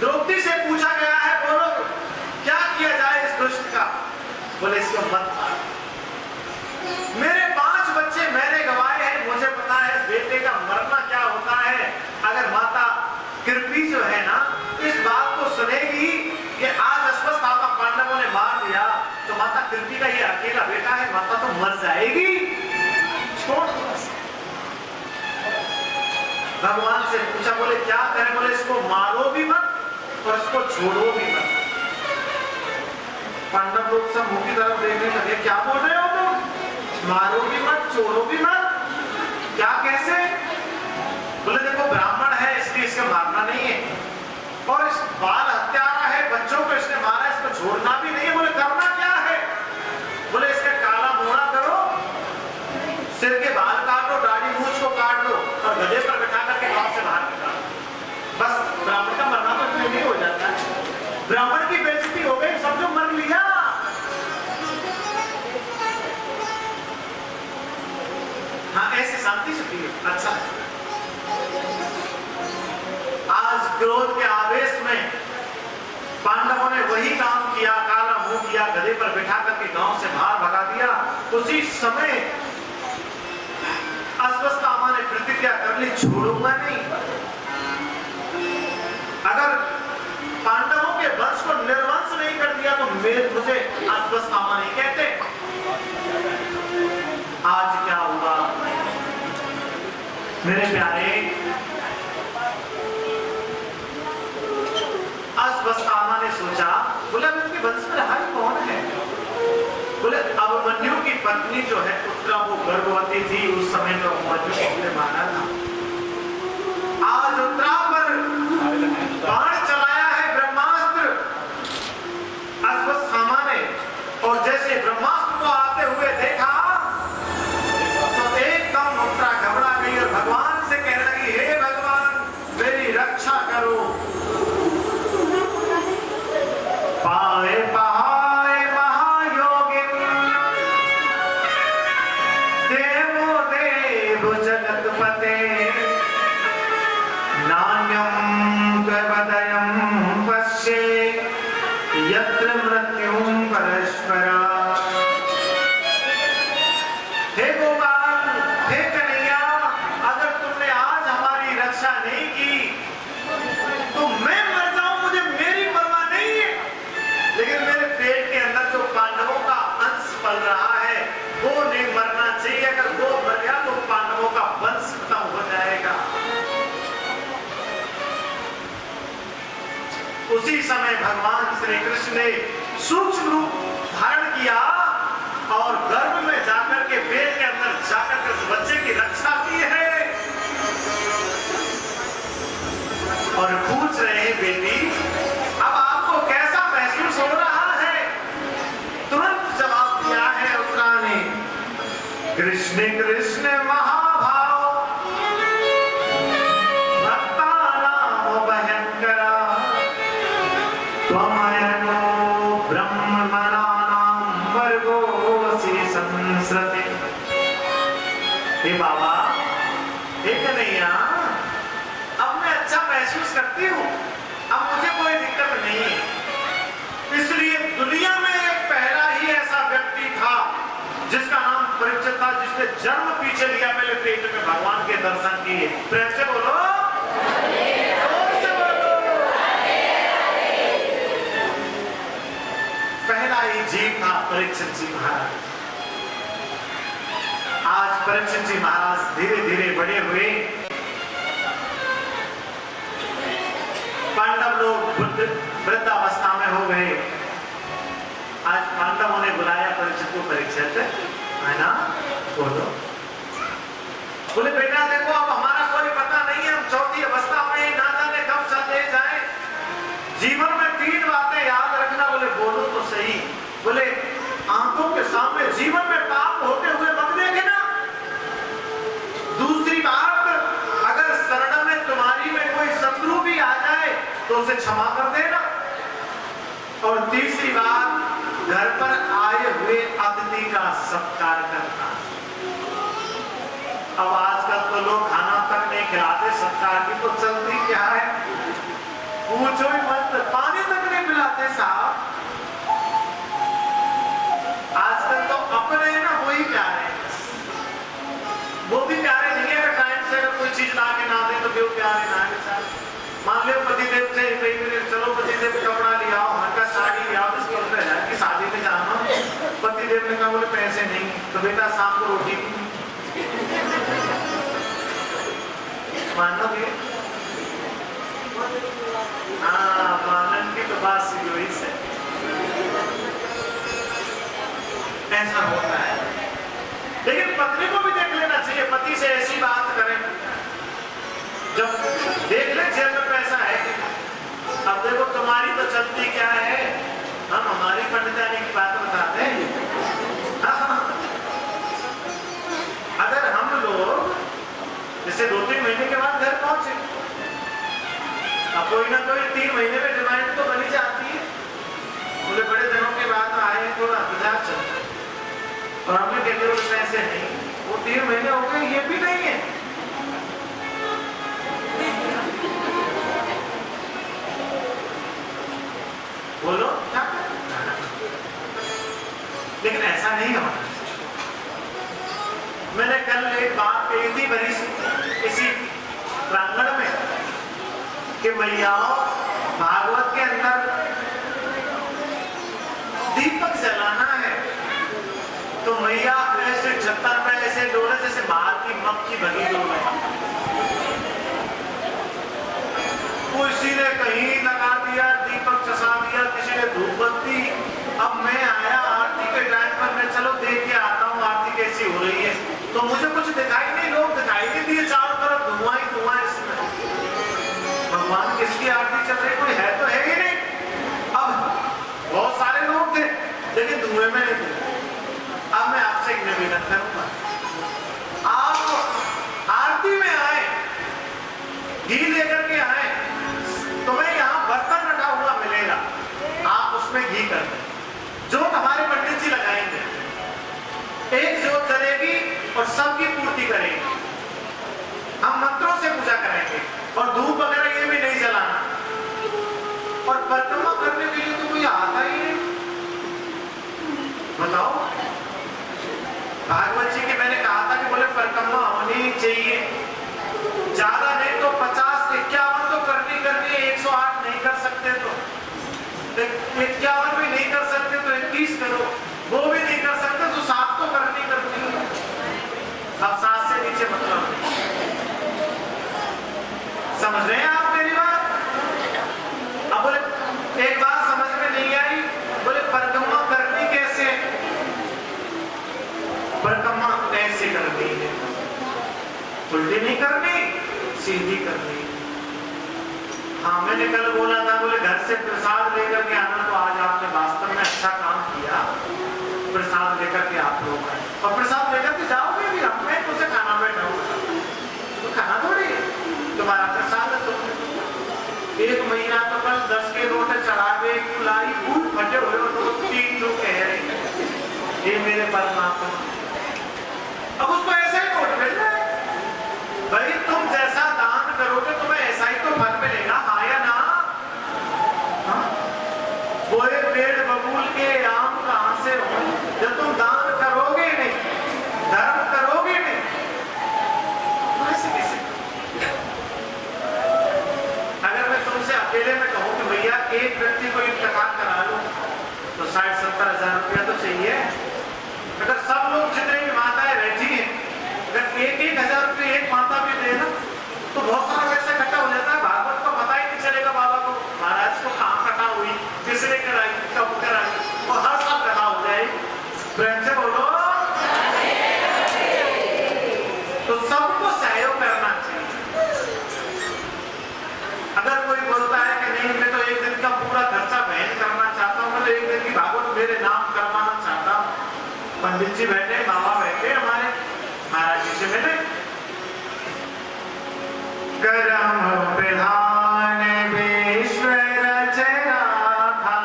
द्रौपदी से पूछा गया है, बोलो क्या किया जाए इस दुष्ट का? बोले इसको मत मार। मेरे 5 बच्चे मैंने गंवाए हैं, मुझे पता है बेटे का मरना क्या होता है। अगर माता कृपी जो है ना इस बात को सुनेगी कि आज अश्वत्थामा पांडवों ने मार दिया, तो माता कृपी का ये अकेला बेटा है, माता तो मर जाएगी। छोड़ दो। भगवान से पूछा, बोले क्या करें? बोले इसको मारो भी मत और इसको छोड़ो भी मत। पांडव लोग सब मुंह की तरफ देखने लगे, क्या बोल रहे हो तुम? मारो भी मत, छोड़ो भी मत, क्या कैसे? बोले देखो ब्राह्मण है इसलिए इसको मारना नहीं है, और इस बाल हत्यारा है, बच्चों को इसने मारा, इसको छोड़ना भी नहीं है। बोले करना क्या है? बोले इसका काला मोड़ा करो, सिर के बाल काट दो, दाढ़ी मूंछ को काट दो और गधे पर बैठा करके गांव से बाहर निकालो। बस ब्राह्मण का मरना तो क्यों नहीं हो जाता है? ब्राह्मण की बेइज्जती हो गई, समझो मर लिया। हाँ, ऐसे शांति से पिए, अच्छा है। आज क्रोध के आवेश में पांडवों ने वही काम किया, काला मुंह किया, गधे पर बैठा करके गांव से बाहर भगा दिया। उसी समय अश्वत्थामा ने प्रतिज्ञा कर ली, छोड़ूंगा नहीं। अगर पांडवों के वंश को निर्वंश नहीं कर दिया तो मुझे अश्वत्थामा नहीं कहते। आज क्या हुआ? मेरे प्यारे, अश्वत्थामा ने सोचा, बोले अब इनके वंश में रहा कौन है? बोले अभिमन्यु की पत्नी जो है उत्तरा, वो गर्भवती थी। उस समय जो अभिमन्यु ने मारा था, आज उत्तरा पर बाण चलाया है ब्रह्मास्त्र अश्वत्थामा ने, और जैसे ब्रह्मास्त्र को आते हुए देखा तो एकदम उत्तरा घबरा गई और भगवान से कहने लगी, हे भगवान मेरी रक्षा करो। पाए पहाए महायोगिन देवो देव जगतपते नान्यं त्वदयं पश्ये यत्र मृत्युं परस्परा। हे गोपाल, हे कन्हैया, अगर तुमने आज हमारी रक्षा नहीं की तो मैं मर जाऊं, मुझे मेरी परवाह नहीं है, लेकिन मेरे पेट के अंदर जो पांडवों का अंश पल रहा है वो नहीं मरना चाहिए। अगर वो मर गया तो पांडवों का वंश खत्म हो जाएगा। उसी समय भगवान श्री कृष्ण ने सूक्ष्म रूप धारण किया और गर्भ में जाकर के पेट के अंदर जाकर के उस बच्चे की रक्षा की है और पूछ रहे हैं, बेटी अब आपको कैसा महसूस हो रहा है? तुरंत जवाब दिया है उत्तरा ने, कृष्ण कृष्ण महाभाव भक्तानां भयंकरा त्वमयनो ब्रह्मणानां वर्गोऽसि संसृते। हे बाबा, हे कन्हैया, अब मैं अच्छा महसूस करती हूँ, अब मुझे कोई दिक्कत नहीं है। इसलिए दुनिया में एक पहला ही ऐसा व्यक्ति था जिसका नाम परीक्षित था, जिसने जन्म पीछे लिया, पहले पेट में भगवान के दर्शन किए। प्रेम से बोलो, पहला ही जीव था परीक्षित जी महाराज। आज परीक्षित जी महाराज धीरे धीरे बड़े हुए। पांडव लोग वृद्धावस्था में हो गए। आज पांडवों ने बुलाया परीक्षित को, परीक्षित है ना, बोलो। बोले बेटा देखो, अब हमारा कोई पता नहीं है, हम चौथी अवस्था में ना जाने कब चले जाए। जीवन में 3 बातें याद रखना। बोले बोलो तो सही। बोले आंखों के सामने जीवन में पाप होते हुए मत देखना। दूसरी बात, अगर शरण में तुम्हारी में कोई शत्रु भी आ जाए तो उसे क्षमा कर देना। और तीसरी बात, घर पर आए हुए अतिथि का सत्कार करना। अब आजकल तो लोग खाना तक नहीं खिलाते, सत्कार की तो चलती क्या है, पूछो ही मत, पानी तक नहीं पिलाते साहब। आजकल तो अपने ना वही प्यारे, वो भी प्यारे नहीं है। टाइम से अगर कोई चीज ला के ना दे तो भी वो प्यारे ना है साहब। मान लो पतिदेव से चलो पतिदेव कपड़ा लिया, हल्का साड़ी लिया, की शादी में जाना, पतिदेव ने कहा बोले पैसे नहीं, तो बेटा शाम को रोटी मान लोगे? हाँ, मानन की तो बात सी हुई से ऐसा होता है। लेकिन पत्नी को भी देख लेना चाहिए, पति से ऐसी बात करें जब देख ले जेब में पैसा है। अब देखो तुम्हारी तो चलती क्या है, हम हमारी पंडितानी की बात बताते हैं। अगर हम लोग जैसे 2-3 महीने के बाद घर पहुंचे, अब कोई ना कोई 3 महीने में डिमांड तो बनी जाती है। बोले बड़े दिनों के बाद आए, थोड़ा इंतजार चल, और हमें कहते हो पैसे नहीं, वो 3 महीने हो गए, ये भी नहीं है। बोलो क्या? लेकिन ऐसा नहीं होना। मैंने कल एक बात कही थी बड़ी इसी प्रांगण में कि मैयाओं, भागवत के अंदर दीपक जलाना है तो मैया ऐसे छत्तर में ऐसे ऐसे डोले जैसे बाहर की मक्खी भगी डोले। किसी ने कहीं लगा दिया, दीपक चसा दिया, किसी ने धूप बत्ती। अब मैं आया आरती के टाइम पर, मैं चलो देख के आता हूँ आरती कैसी हो रही है, तो मुझे कुछ दिखाई नहीं, लोग दिखाई नहीं दिए, चारों तरफ धुआं ही धुआं। इसमें भगवान किसकी आरती चल रही, कोई है तो है ही नहीं। अब बहुत सारे लोग थे लेकिन धुएं में नहीं थे। अब मैं आपसे एक निवेदन करूंगा, आप आरती में आए, घी लेकर के आए, तुम्हें यहाँ बर्तन रखा हुआ मिलेगा, आप उसमें घी कर दें। जोत हमारे पंडित जी लगाएंगे, एक जोत जलेगी और सबकी पूर्ति करेंगे। हम मंत्रों से पूजा करेंगे और धूप वगैरह ये भी नहीं जलाना। और परिक्रमा करने के लिए तो कोई आता ही नहीं। बताओ, भागवत जी के मैंने कहा था कि बोले परिक्रमा होनी चाहिए, ज्यादा नहीं तो 50 51 तो करनी है। 108 नहीं कर सकते तो 51 भी नहीं कर सकते तो 21 करो, वो भी नहीं कर सकते तो 7 तो करनी है। अब 7 से नीचे मतलब समझ रहे हैं आप मेरी बात? अब बोले एक बात समझ में नहीं आई, बोले परिक्रमा करनी कैसे? परिक्रमा ऐसे करनी है, उल्टी नहीं करनी, सीधी करनी। हाँ, मैंने कल बोला था, बोले घर से प्रसाद लेकर के आना, तो आज आपने वास्तव में अच्छा काम किया, प्रसाद लेकर के आप लोग आए। और प्रसाद लेकर के जाओगे भी, हम मैं तुझे खाना बैठाऊंगा, तो खाना थोड़ी तुम्हारा प्रसाद है। तुम 1 महीना तो कल 10 के रोटे चढ़ावे लाई फूट फटे हुए, तो 3 लोग कह रहे ये मेरे परमात्मा। अब उसको ऐसा ही नोट मिल रहा है, भाई तुम जैसा दान करोगे तुम्हें ऐसा ही तो फल मिलेगा, हाँ या ना? वो पेड़ बबूल के आम कहां से हो जब तुम दान करोगे नहीं, धर्म करोगे नहीं, ऐसे कैसे? अगर मैं तुमसे अकेले में कहूं कि भैया एक व्यक्ति को इंतकाल करा लो, तो 60-70 हजार रुपया तो चाहिए। अगर सब लोग जितने भी माताएं बैठी हैं, अगर 1-1 हजार रुपये एक माता भी दे ना, तो बहुत सारा पैसा इकट्ठा हो जाता है। भागवत को पता ही नहीं चलेगा बाबा को, महाराज को कहाँ कथा हुई, किसने कराई, कब कराई, और हर साल कथा हो जाएगी। प्रेम से बोलो। तो सबको सहयोग करना चाहिए। अगर कोई बोलता है कि नहीं मैं तो एक दिन का पूरा खर्चा वहन करना चाहता हूँ, मैं तो एक दिन की भागवत मेरे नाम करवाना चाहता हूँ, पंडित जी बैठे, बाबा बैठे, हमारे महाराज जी से मिले। करम प्रधान विश्व रचना था,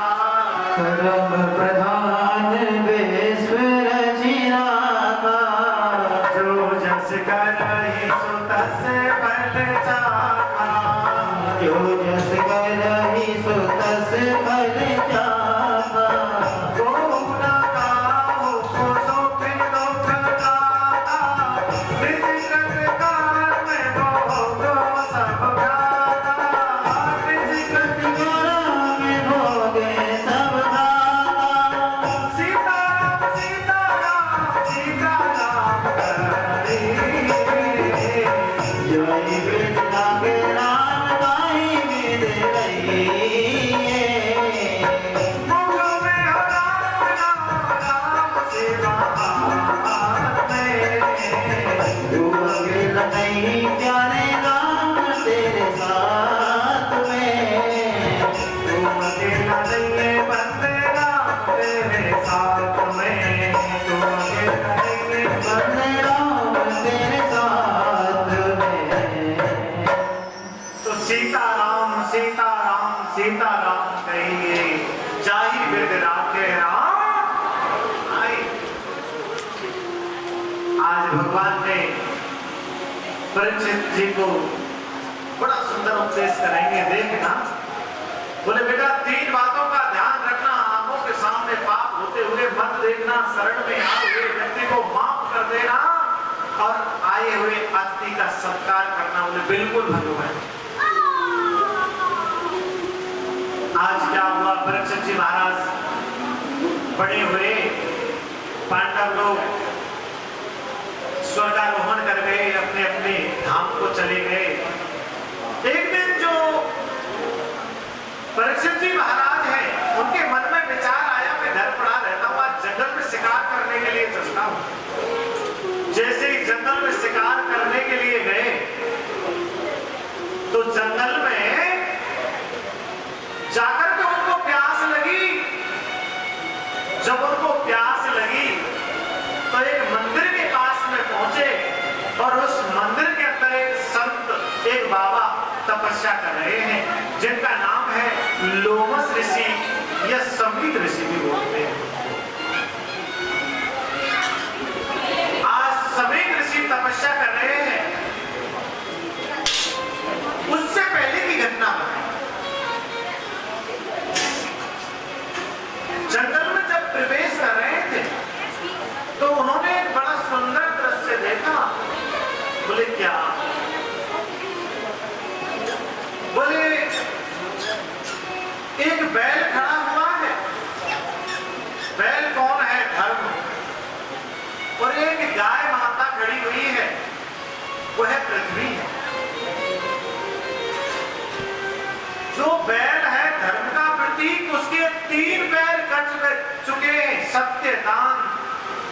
करम प्रधान विश्व रचना था, जो जस करहि सो तस फल चाखा, जो जस करहि सो तस फल चाखा। सीताराम कहिए जाहि बिद राखे राम आई। आज भगवान ने परीक्षित जी को बड़ा सुंदर उपदेश करेंगे, देखना। बोले बेटा 3 बातों का ध्यान रखना, आंखों के सामने पाप होते हुए मत देखना, शरण में आए हुए व्यक्ति को माफ कर देना और आए हुए अतिथि का सत्कार करना। बोले बिल्कुल भगवान। आज क्या हुआ, परीक्षित जी महाराज बड़े हुए, पांडव लोग स्वर्गारोहण कर गए, अपने अपने धाम को चले गए। एक दिन जो परीक्षित जी महाराज हैं, उनके मन में विचार आया, मैं घर पड़ा रहता हूँ, आज जंगल में शिकार करने के लिए चलता हूँ। जैसे ही जंगल में शिकार करने के लिए गए तो जंगल में जाकर के उनको प्यास लगी। जब उनको प्यास लगी तो एक मंदिर के पास में पहुंचे और उस मंदिर के अंदर एक संत, एक बाबा तपस्या कर रहे हैं, जिनका नाम है लोमस ऋषि या समीक ऋषि भी बोलते हैं। आज समीक ऋषि तपस्या कर रहे हैं। उससे पहले की घटना बताई। जंगल में जब प्रवेश कर रहे थे तो उन्होंने एक बड़ा सुंदर दृश्य देखा। बोले क्या? बोले एक बैल खड़ा हुआ है। बैल कौन है? धर्म। और एक गाय माता खड़ी हुई है, वो है पृथ्वी है। जो बैल है धर्म का प्रतीक, उसके 3 पैर कट चुके हैं, सत्य, दान,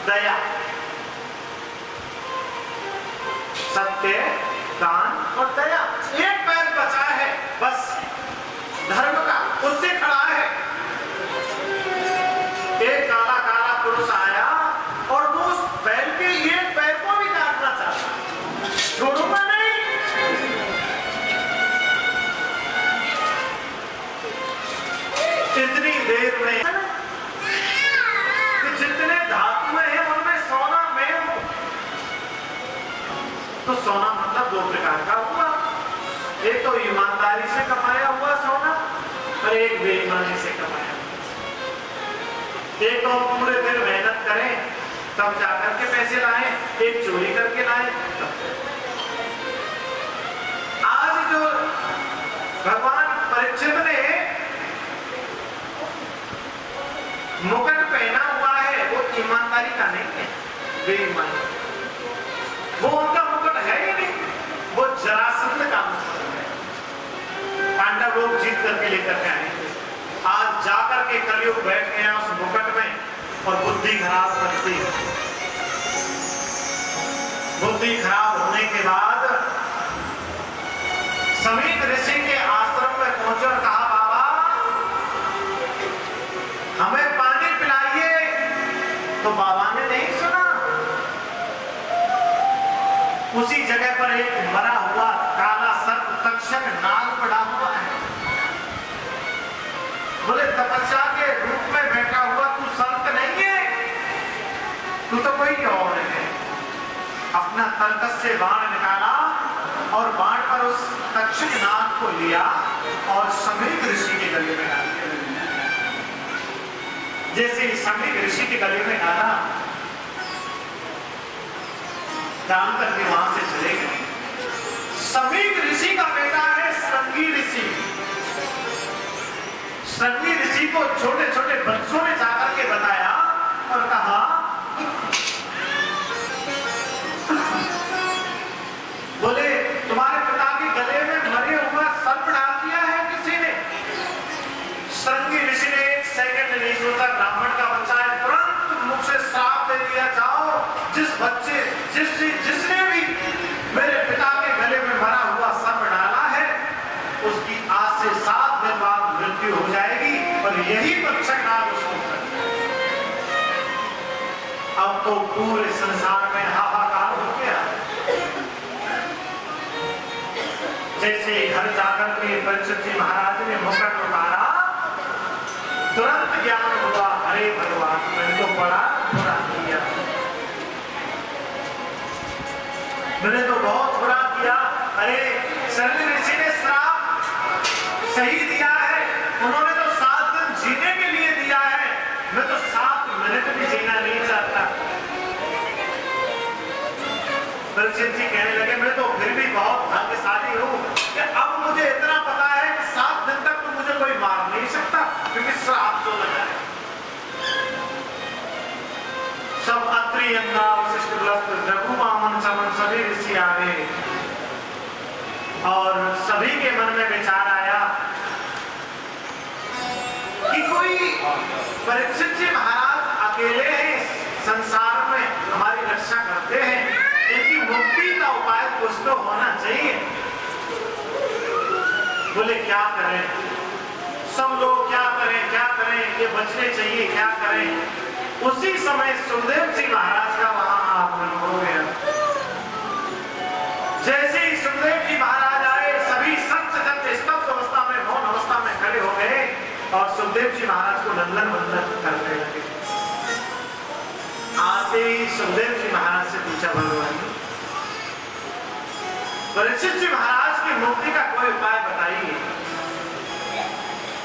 दया। सत्य, दान और दया, एक पैर बचा है बस धर्म का, उससे खड़ा है। एक काला काला पुरुष आया और वो उस बैल के एक पैर को भी काटना चाहता। छोड़ूंगा नहीं। इतनी देर में कि जितने धातु हैं उनमें सोना मैं हूं। तो सोना मतलब 2 प्रकार का हुआ। एक तो ईमानदारी से कमाया हुआ सोना और एक बेईमानी से कमाया। एक तो पूरे दिन मेहनत करें तब जाकर के पैसे लाएं, एक चोरी करके लाएं। आज जो भगवान परीक्षित ने मुकुट पहना हुआ है वो ईमानदारी का नहीं है, बेईमानी। वो उनका मुकुट है ही नहीं, वो जरासंध का मुकुट है। पांडव लोग जीत करके लेकर के आए। आज जाकर के कलयुग बैठ गया उस मुकुट में और बुद्धि खराब करती है। बुद्धि खराब होने के बाद समीक ऋषि के आश्रम में पहुंचे और कहा, बाबा हमें पानी पिलाइए। तो बाबा ने नहीं सुना। उसी जगह पर एक मरा हुआ काला सर्प तक्षक नाग पड़ा हुआ है। बोले तपस्या के रूप में बैठा हुआ तू संत नहीं है, तू तो कोई और है। अपना तर्कस से बाण निकाला और बाण पर उस तक्षक नाग को लिया और समीक ऋषि के गले में डाल दिया। जैसे ही समीक ऋषि के गले में डाला, डाल करके वहां से चले गए। समीक ऋषि का बेटा है श्रृंगी ऋषि। श्रृंगी ऋषि को छोटे छोटे बच्चों ने जाकर के बताया और कहा, बोले तुम्हारे पिता के गले में मरे हुआ सर्प डाल दिया है किसी ने। श्रृंगी ऋषि ने 1 सेकंड नहीं सोचा, ब्राह्मण का बच्चा है, तुरंत मुख से श्राप दे दिया, जाओ जिस बच्चे जिसने भी मेरे पिता के गले में मरा हुआ सर्प डाला है उसकी आज से 7 दिन बाद मृत्यु हो जाएगी और यही तक्षक नाग उसको कर। अब तो पूरे संसार में हाहाकार हो गया। जैसे घर जाकर के परीक्षित जी महाराज ने मुकुट उतारा, तुरंत ज्ञान हुआ, अरे भगवान मैंने तो बड़ा बुरा किया, मैंने तो बहुत बुरा किया। अरे श्रृंगी ऋषि ने श्राप सही दिया है, उन्होंने तो 7 दिन जीने के लिए दिया है, मैं तो 7 मिनट भी जीना नहीं चाहता। परीक्षित जी कहने लगे, मैं तो फिर भी बहुत भाग्यशाली हूं कि अब मुझे इतना पता है कि 7 दिन तक तो मुझे कोई मार नहीं सकता, क्योंकि श्राप जो लगा है। सब अत्र अत्रि अंगा वशिष्ठ गलत रघु वामन चमन सभी ऋषि आ गए और सभी के मन में विचार आया कि कोई परीक्षित जी महाराज अकेले हैं संसार में, हमारी रक्षा करते हैं, इनकी मुक्ति का उपाय कुछ तो होना चाहिए। बोले क्या करें, सब लोग क्या करें, ये बचने चाहिए, क्या करें। उसी समय सुखदेव जी महाराज का वहां आगमन हो गया। जैसे ही सुखदेव जी महाराज आए, सभी संत जन स्तब्ध अवस्था में, मौन अवस्था में खड़े हो गए और सुखदेव जी महाराज को नंदन वंदन करने लगे। आते ही सुखदेव जी महाराज से पूछा, भगवान परीक्षित जी महाराज की मुक्ति का कोई उपाय बताइए।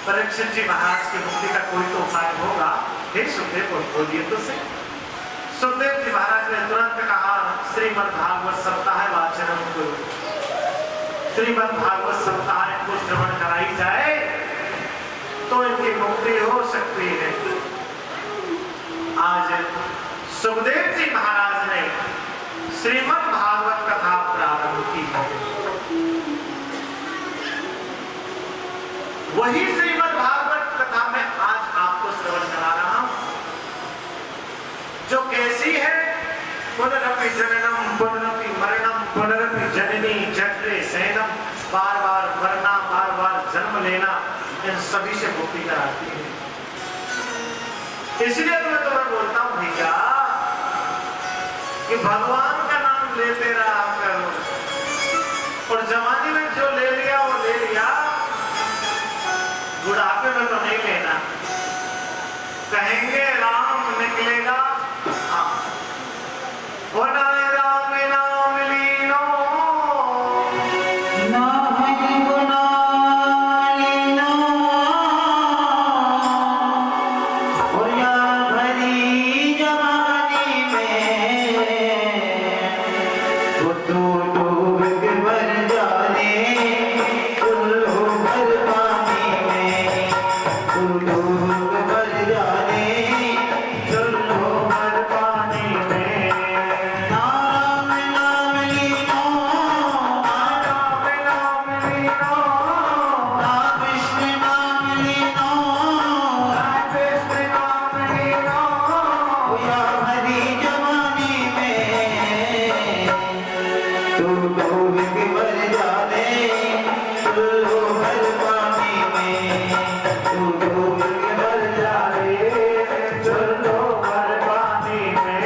परीक्षित जी महाराज की मुक्ति का कोई तो उपाय होगा, हे सुखदेव बोलिए तो सही। सुखदेव जी महाराज ने तुरंत कहा, श्रीमद् भागवत सप्ताह वाचनम करो, श्रीमद् भागवत सप्ताह इनको श्रवण कराई जाए तो इनकी मुक्ति हो सकती है। आज सुखदेव जी महाराज ने श्रीमद् भागवत कथा प्रारंभ की है। वही श्रीमद् भागवत कथा में आज आपको श्रवण करा रहा हूं, जो कैसी है। पुनरपि जननम पुनरपि मरणम पुनरपि जननी जठरे शयनम, बार बार मरना, बार बार जन्म लेना, इन सभी से मुक्ति कराती है। इसलिए तो मैं बोलता हूं भैया कि भगवान का नाम लेते रहा करो, और जवानी में जो ले लिया वो ले लिया, बुढ़ापे में तो नहीं लेना। कहेंगे राम निकलेगा, हाँ राम नाम लीनो, नाम गुना लीनो, और या भरी जवानी में बुद्धू डूब के मर जाने, उल्लू भर पानी में, उल्लू भर जाने, चलो हर पानी में। नाम नाम लीनो, राम नाम लीनो, नाम विष्णु नाम लीनो, कृष्ण नाम लीनो, या भरी जवानी में तू डूब के मर जाने, उल्लू भर पानी में, तू डूब के मर जाने, चलो हर पानी में।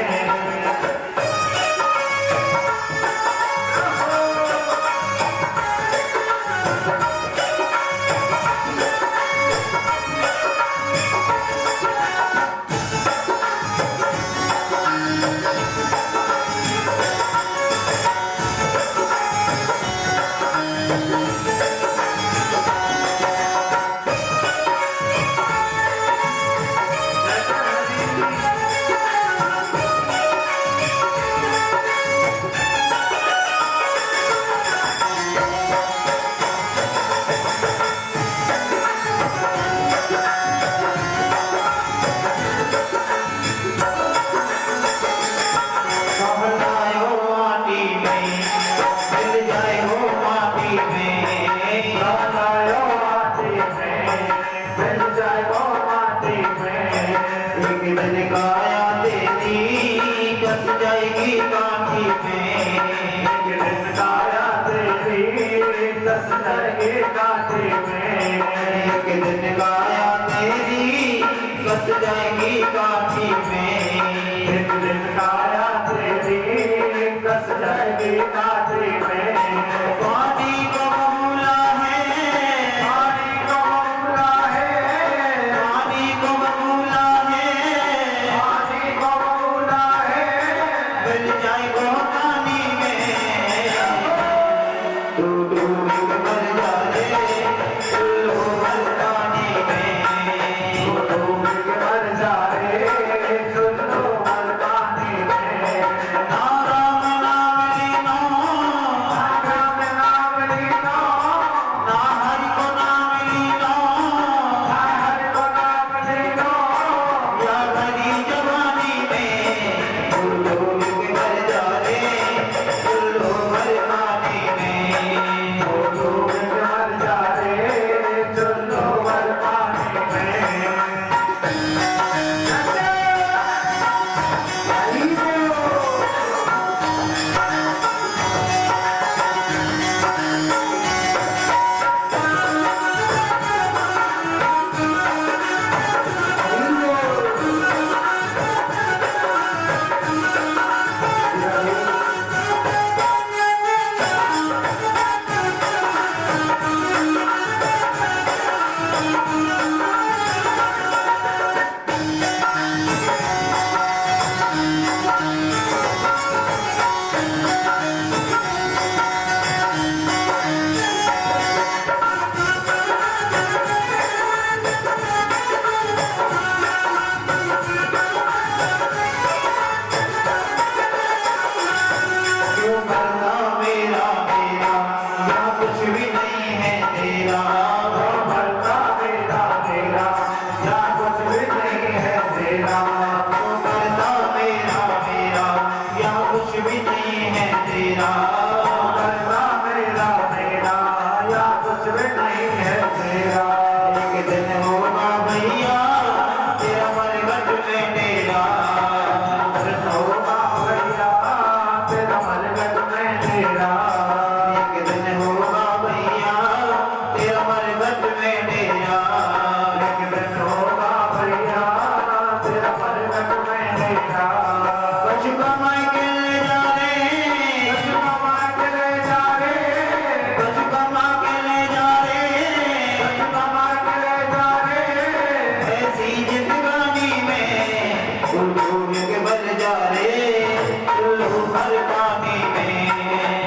जाएगी काठी में, एक दिन काया तेरी कस जाएगी काठी में। पानी को बबूला है, पानी को बबूला है, पानी को बबूला है, पानी को बबूला है, मिल जाएगा पानी में, तू डूब के मर जाए, उल्लू भर पानी में, डूब के मर जाए, चलो हर पानी में। नाम नाम लीनो, डूब मर जा रे चुल्लू भर पानी में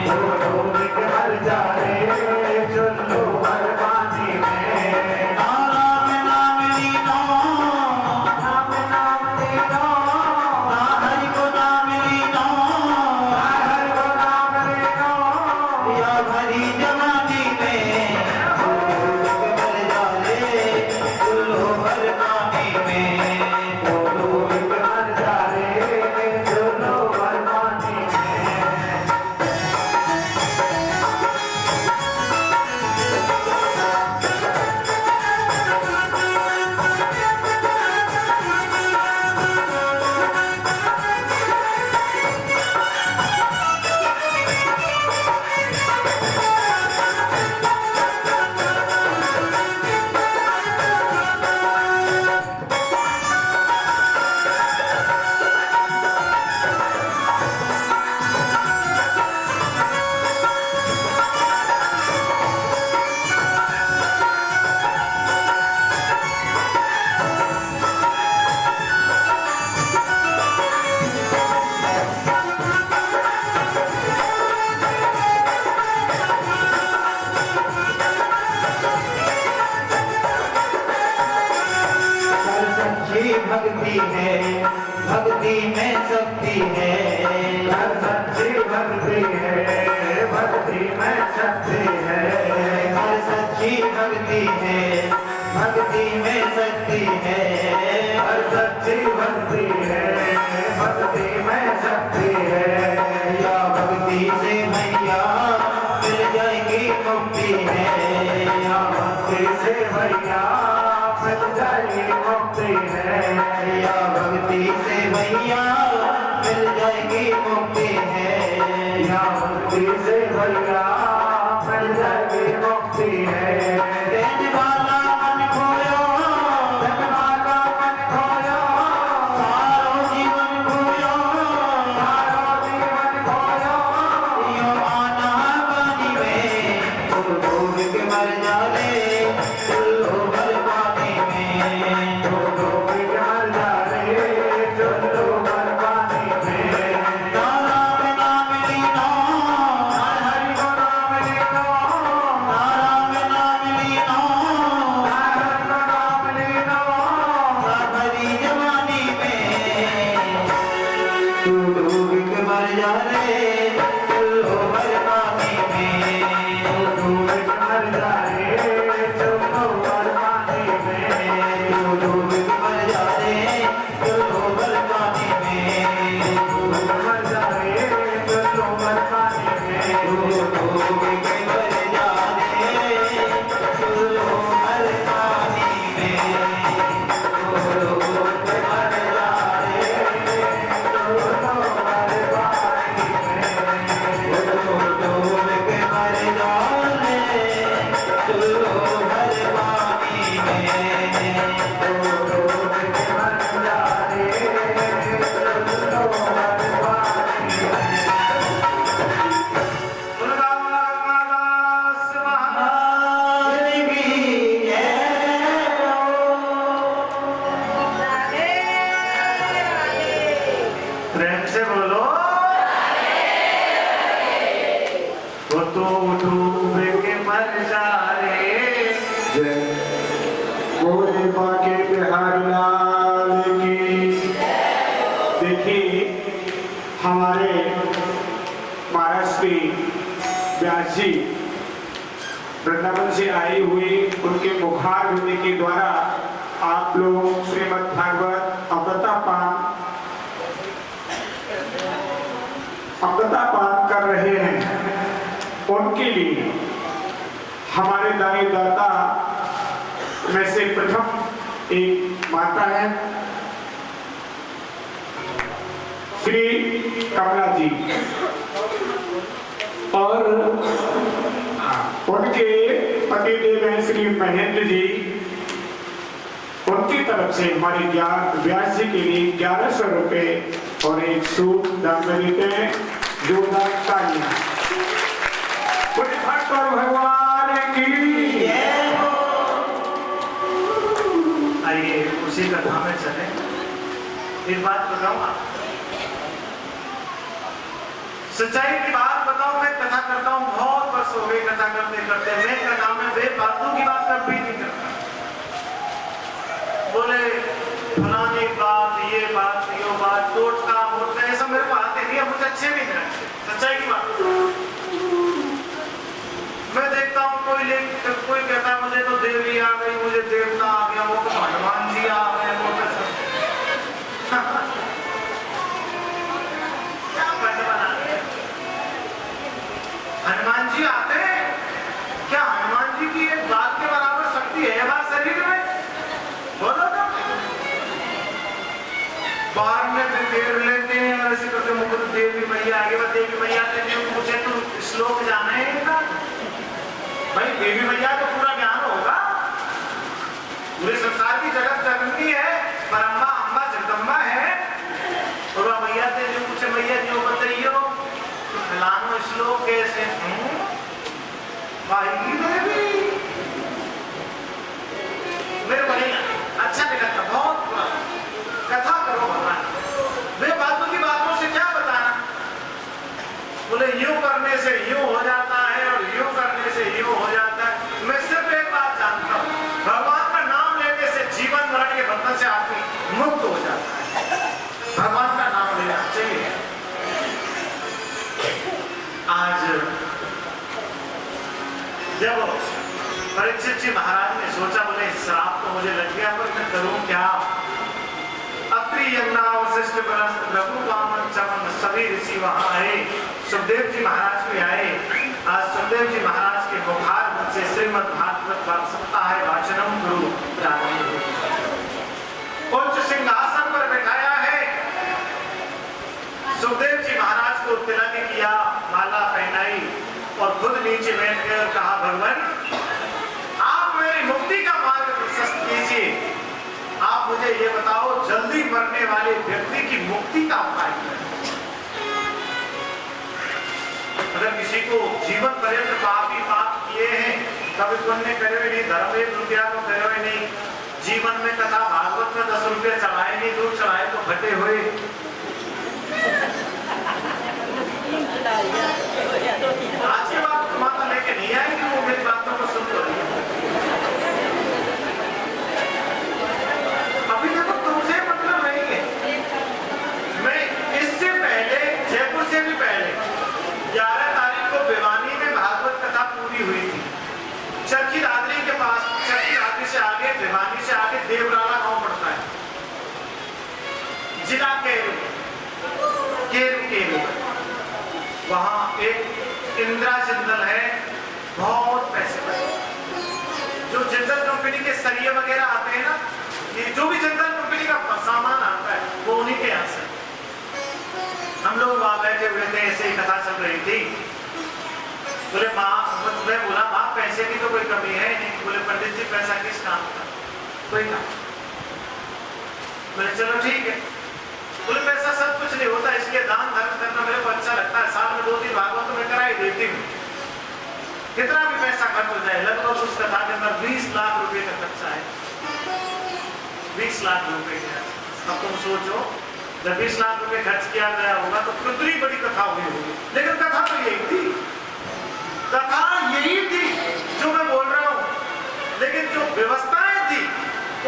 डूब के मर जा रे चुल्लू भर पानी में। नाम नाम लीनो नाम नाम लीनो ना हरि को नाम लीनो हर को नाम लीनो या भरी जवानी में डूब मर जा रे चुल्लू भर पानी में डूब के मर जा रे चुल्लू भर पानी में। कर सच्ची भक्ति है भक्ति में शक्ति है हर सच्ची भक्ति है भक्ति में शक्ति है। कर सच्ची भक्ति है भक्ति में शक्ति है हर सच्ची भक्ति है भक्ति में शक्ति है। या भक्ति से मैया मिल जाएगी मुक्ति है या भक्ति से भैया मिल जाएगी मुक्ति है। या भक्ति से मैया मिल जाएगी मुक्ति है या भक्ति से भैया मिल जाएगी मुक्ति है। देने वाला मन खोयो धनवाला मन खोयो सारो जीवन खोयो सारो जीवन खोयो यो आना पानी में डूब के मर जा रे चुल्लू भर पानी में डूब के मर जा रे चुल्लू भर पानी में। नाम नाम लीनो हरि को नाम लीनो नाम नाम लीनो हर को नाम लीनो ना भरी जवानी में तू डूब के मर जा रे चुल्लू भर पानी में डूब के मर जा रे चुल्लू भर पानी में। तू डूब के मर जा रे चुल्लू भर पानी में मर जा रे चुल्लू भर पानी में। तू डूब के मर जा रे चुल्लू भर पानी में तू डूब के मर जा रे चुल्लू भर पानी में। तू डूब के मर जा रे चुल्लू भर पानी में डूब के मर जा रे चुल्लू भर पानी में। दुर्गा माता महाराज की जय प्रेम से बोलो वो तो डूब के मर जा रे। बोले बाके बिहारी लाल की। देखिए हमारे महाराष्ट्री व्यास जी वृंदावन से आई हुई उनके मुखारविंद के द्वारा आप लोग श्रीमद् भागवत अमृता पान कर रहे हैं। उनके लिए हमारे दानी दाता में से प्रथम एक माता है श्री कमला जी और उनके पतिदेव हैं श्री महेंद्र जी। उनकी तरफ से हमारी व्यास जी के लिए 1100 रुपए और एक सूट दान में देते हैं। जोरदार तालियां। बोले भक्त और भगवान की। आइए उसी कथा में चले। एक बात बताऊं आप, सच्चाई की बात बताऊं, मैं कथा करता हूं, बहुत वर्ष हो गए कथा करते करते, मैं कथा में बेफालतू की बात कभी नहीं करता। बोले फलानी बात, ये बात, यो बात, टोटका मोटका, ये सब मेरे को आते नहीं है, मुझे अच्छे भी नहीं लगते। सच्चाई की बात मैं देखता हूँ, कोई कहता है मुझे तो देवी आ गई, मुझे देवता आ गया, वो तो हनुमान जी आ गए, वो तो क्या बना, हनुमान जी आते हैं क्या? हनुमान जी की एक बात के बराबर शक्ति है हमारे शरीर में? बोलो तो। बाहर में भी पेड़ लेते हैं और ऐसे करते मुझे देवी मैया आगे बात, देवी मैया कहते हैं मुझे तो श्लोक जाना है इनका। भाई देवी मैया तो पूरा ज्ञान होगा, पूरे संसार की जगत जननी है, परम्बा अम्बा जगदम्बा है, और वह मैया थे जो पूछे मैया जो बताइयो तो फलानो श्लोक कैसे भाई देवी मेरे बढ़िया अच्छा नहीं लगता, बहुत बुरा। कथा करो भगवान, वे बातों की बातों से क्या बताना? बोले यूं करने से यूं हो जाता है और यूं करने से यूं हो जाता है। मैं सिर्फ एक बात जानता हूं, भगवान का नाम लेने से जीवन मरण के बंधन से आदमी मुक्त हो जाता है। भगवान का नाम लेना चाहिए। आज जब परीक्षित जी महाराज ने सोचा, बोले श्राप तो मुझे लग गया, पर मैं करूं क्या? अत्रि यमुना वशिष्ठ रघु वामन चमन सभी ऋषि वहां आए, सुखदेव जी महाराज भी आए। आज सुखदेव जी महाराज के बुखार से श्रीमद् भागवत सप्ताह है वाचनम गुरु प्रारंभ, उच्च सिंहासन पर बैठाया है। सुखदेव जी महाराज को तिलक किया, माला पहनाई और खुद नीचे बैठ कर कहा, भगवान आप मेरी मुक्ति का मार्ग प्रशस्त कीजिए। आप मुझे ये बताओ, जल्दी मरने वाले व्यक्ति की मुक्ति का उपाय क्या है? अगर किसी को जीवन पर्यंत पापी पाप किए हैं, कभी पुण्य करे हुए नहीं, धर्म 1 रुपया को करे हुए नहीं, जीवन में कथा भागवत में 10 रुपये चढ़ाए नहीं, दूर चढ़ाए तो फटे हुए। आज की बात माता लेके नहीं आएगी, वो मेरी बातों को सुन रही है। अभी देखो तुमसे मतलब नहीं है, मैं इससे पहले जयपुर से भी पहले 11 तारीख को भिवानी में भागवत कथा पूरी हुई थी। चरखी दादरी के पास, चरखी दादरी से आगे, भिवानी से आगे देवराला गांव पड़ता है, जिला केरू वहां एक इंदिरा जिंदल है, बहुत पैसे पर। जो जिंदल कंपनी के सरिये वगैरह आते हैं ना, ये जो भी जिंदल कंपनी का सामान आता है वो उन्हीं के यहाँ से। हम लोग वहां बैठे हुए थे, ऐसे ही कथा चल रही थी। बोले माँ, मैं बोला माँ पैसे की तो कोई कमी है नहीं। बोले पंडित जी पैसा किस काम का? कोई काम। बोले चलो ठीक है। बोले पैसा सब कुछ नहीं होता, इसलिए दान धर्म करना मेरे को अच्छा लगता है, साल में 2-3 भागवत तो मैं करा ही देती हूँ। कितना भी पैसा खर्च हो जाए, लगभग उस कथा के अंदर 20 लाख रुपए का खर्चा है, 20 लाख रुपए का। अब तुम सोचो, जब 20 लाख रुपए खर्च किया गया होगा तो कितनी बड़ी कथा हुई होगी। लेकिन कथा तो यही थी, कथा यही थी जो मैं बोल रहा हूँ। लेकिन जो व्यवस्थाएं थी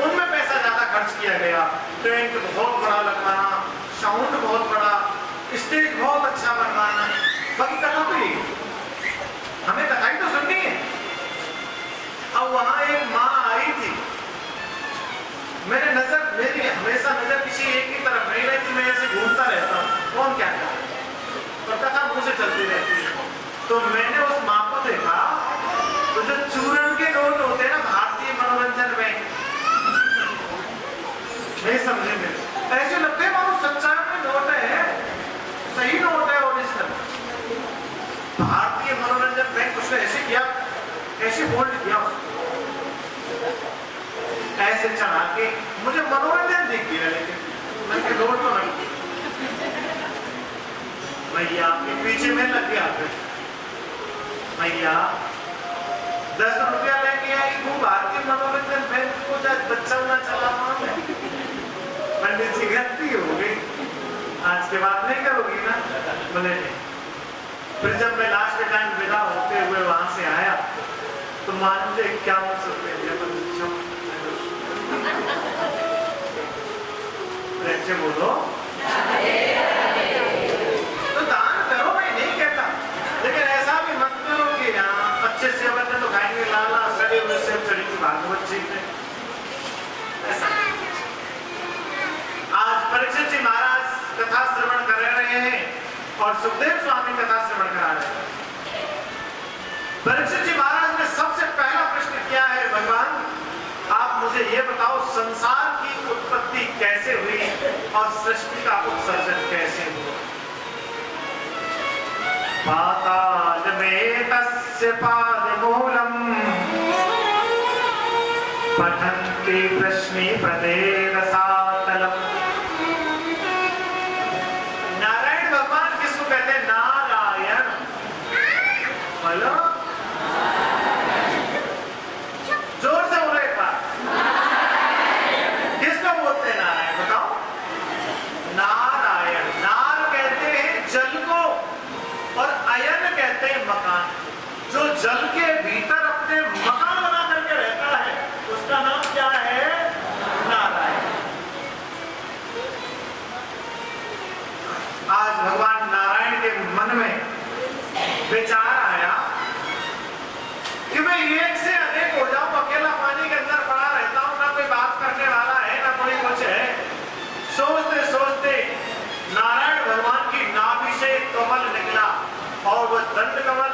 उनमें पैसा ज्यादा खर्च किया गया। टेंट बहुत बड़ा लगवाना, साउंड बहुत बड़ा, स्टेज बहुत अच्छा बनवाना, बाकी कथा तो यही, हमें कथा ही तो सुननी है। अब वहां एक माँ आई थी, मेरी हमेशा नजर किसी एक ही तरफ नहीं रहती, मैं ऐसे घूमता रहता हूँ कौन क्या कर, और कथा मुंह से चलती रहती है। तो मैंने उस माँ को देखा, तो जो चूरण के नोट होते हैं ना भारतीय मनोरंजन में, नहीं समझे मेरे, ऐसे लगते हैं मानो सच्चाई में नोट है, सही नोट है, ओरिजिनल। भारतीय मनोरंजन बैंक उसने ऐसे किया, ऐसे होल्ड किया, ऐसे चढ़ा के मुझे मनोरंजन दिख गया, लेकिन मैं नोट तो नहीं। भैया आपके पीछे में लग गया, भैया 10 रुपया लेके आई वो भारतीय मनोरंजन बैंक को, बच्चा ना चला पंडित जी गलती हो गई, आज के बाद नहीं करोगी ना? बोले नहीं। फिर जब मैं लास्ट के टाइम विदा होते हुए वहां से आया तो मान मुझे 51 रुपये दिया। अच्छे बोलो तो दान करो, मैं नहीं कहता, लेकिन ऐसा भी मत करो कि यहाँ अच्छे से बने तो खाएंगे लाला सड़े हुए से चढ़ी की भागवत जी में। ऐसा आज परीक्षित जी महाराज कथा श्रवण कर रहे हैं और सुखदेव स्वामी कथा श्रवण करा रहे हैं। परीक्षित जी महाराज ने सबसे पहला प्रश्न किया है, भगवान आप मुझे ये बताओ संसार की उत्पत्ति कैसे हुई और सृष्टि का उत्सर्जन कैसे हुआ? पाताल में तस्य पादमूलम् पठन्ति प्रश्नि प्रदेन सातलम्। नारायण भगवान किसको कहते हैं? नारायण। बोलो जोर से बोलो एक बार, किसको बोलते हैं नारायण? बताओ। नारायण। नार कहते हैं जल को और अयन कहते हैं मकान। जो जल के भीतर अपने मकान बना करके रहता है उसका नाम क्या है? नारायण। आज भगवान नारायण के मन में विचार आया कि मैं एक से अधिक हो जाऊं, अकेला पानी के अंदर पड़ा रहता हूं, ना कोई बात करने वाला है ना कोई कुछ है। सोचते सोचते नारायण भगवान की नाभि से कमल निकला और वह दंड कमल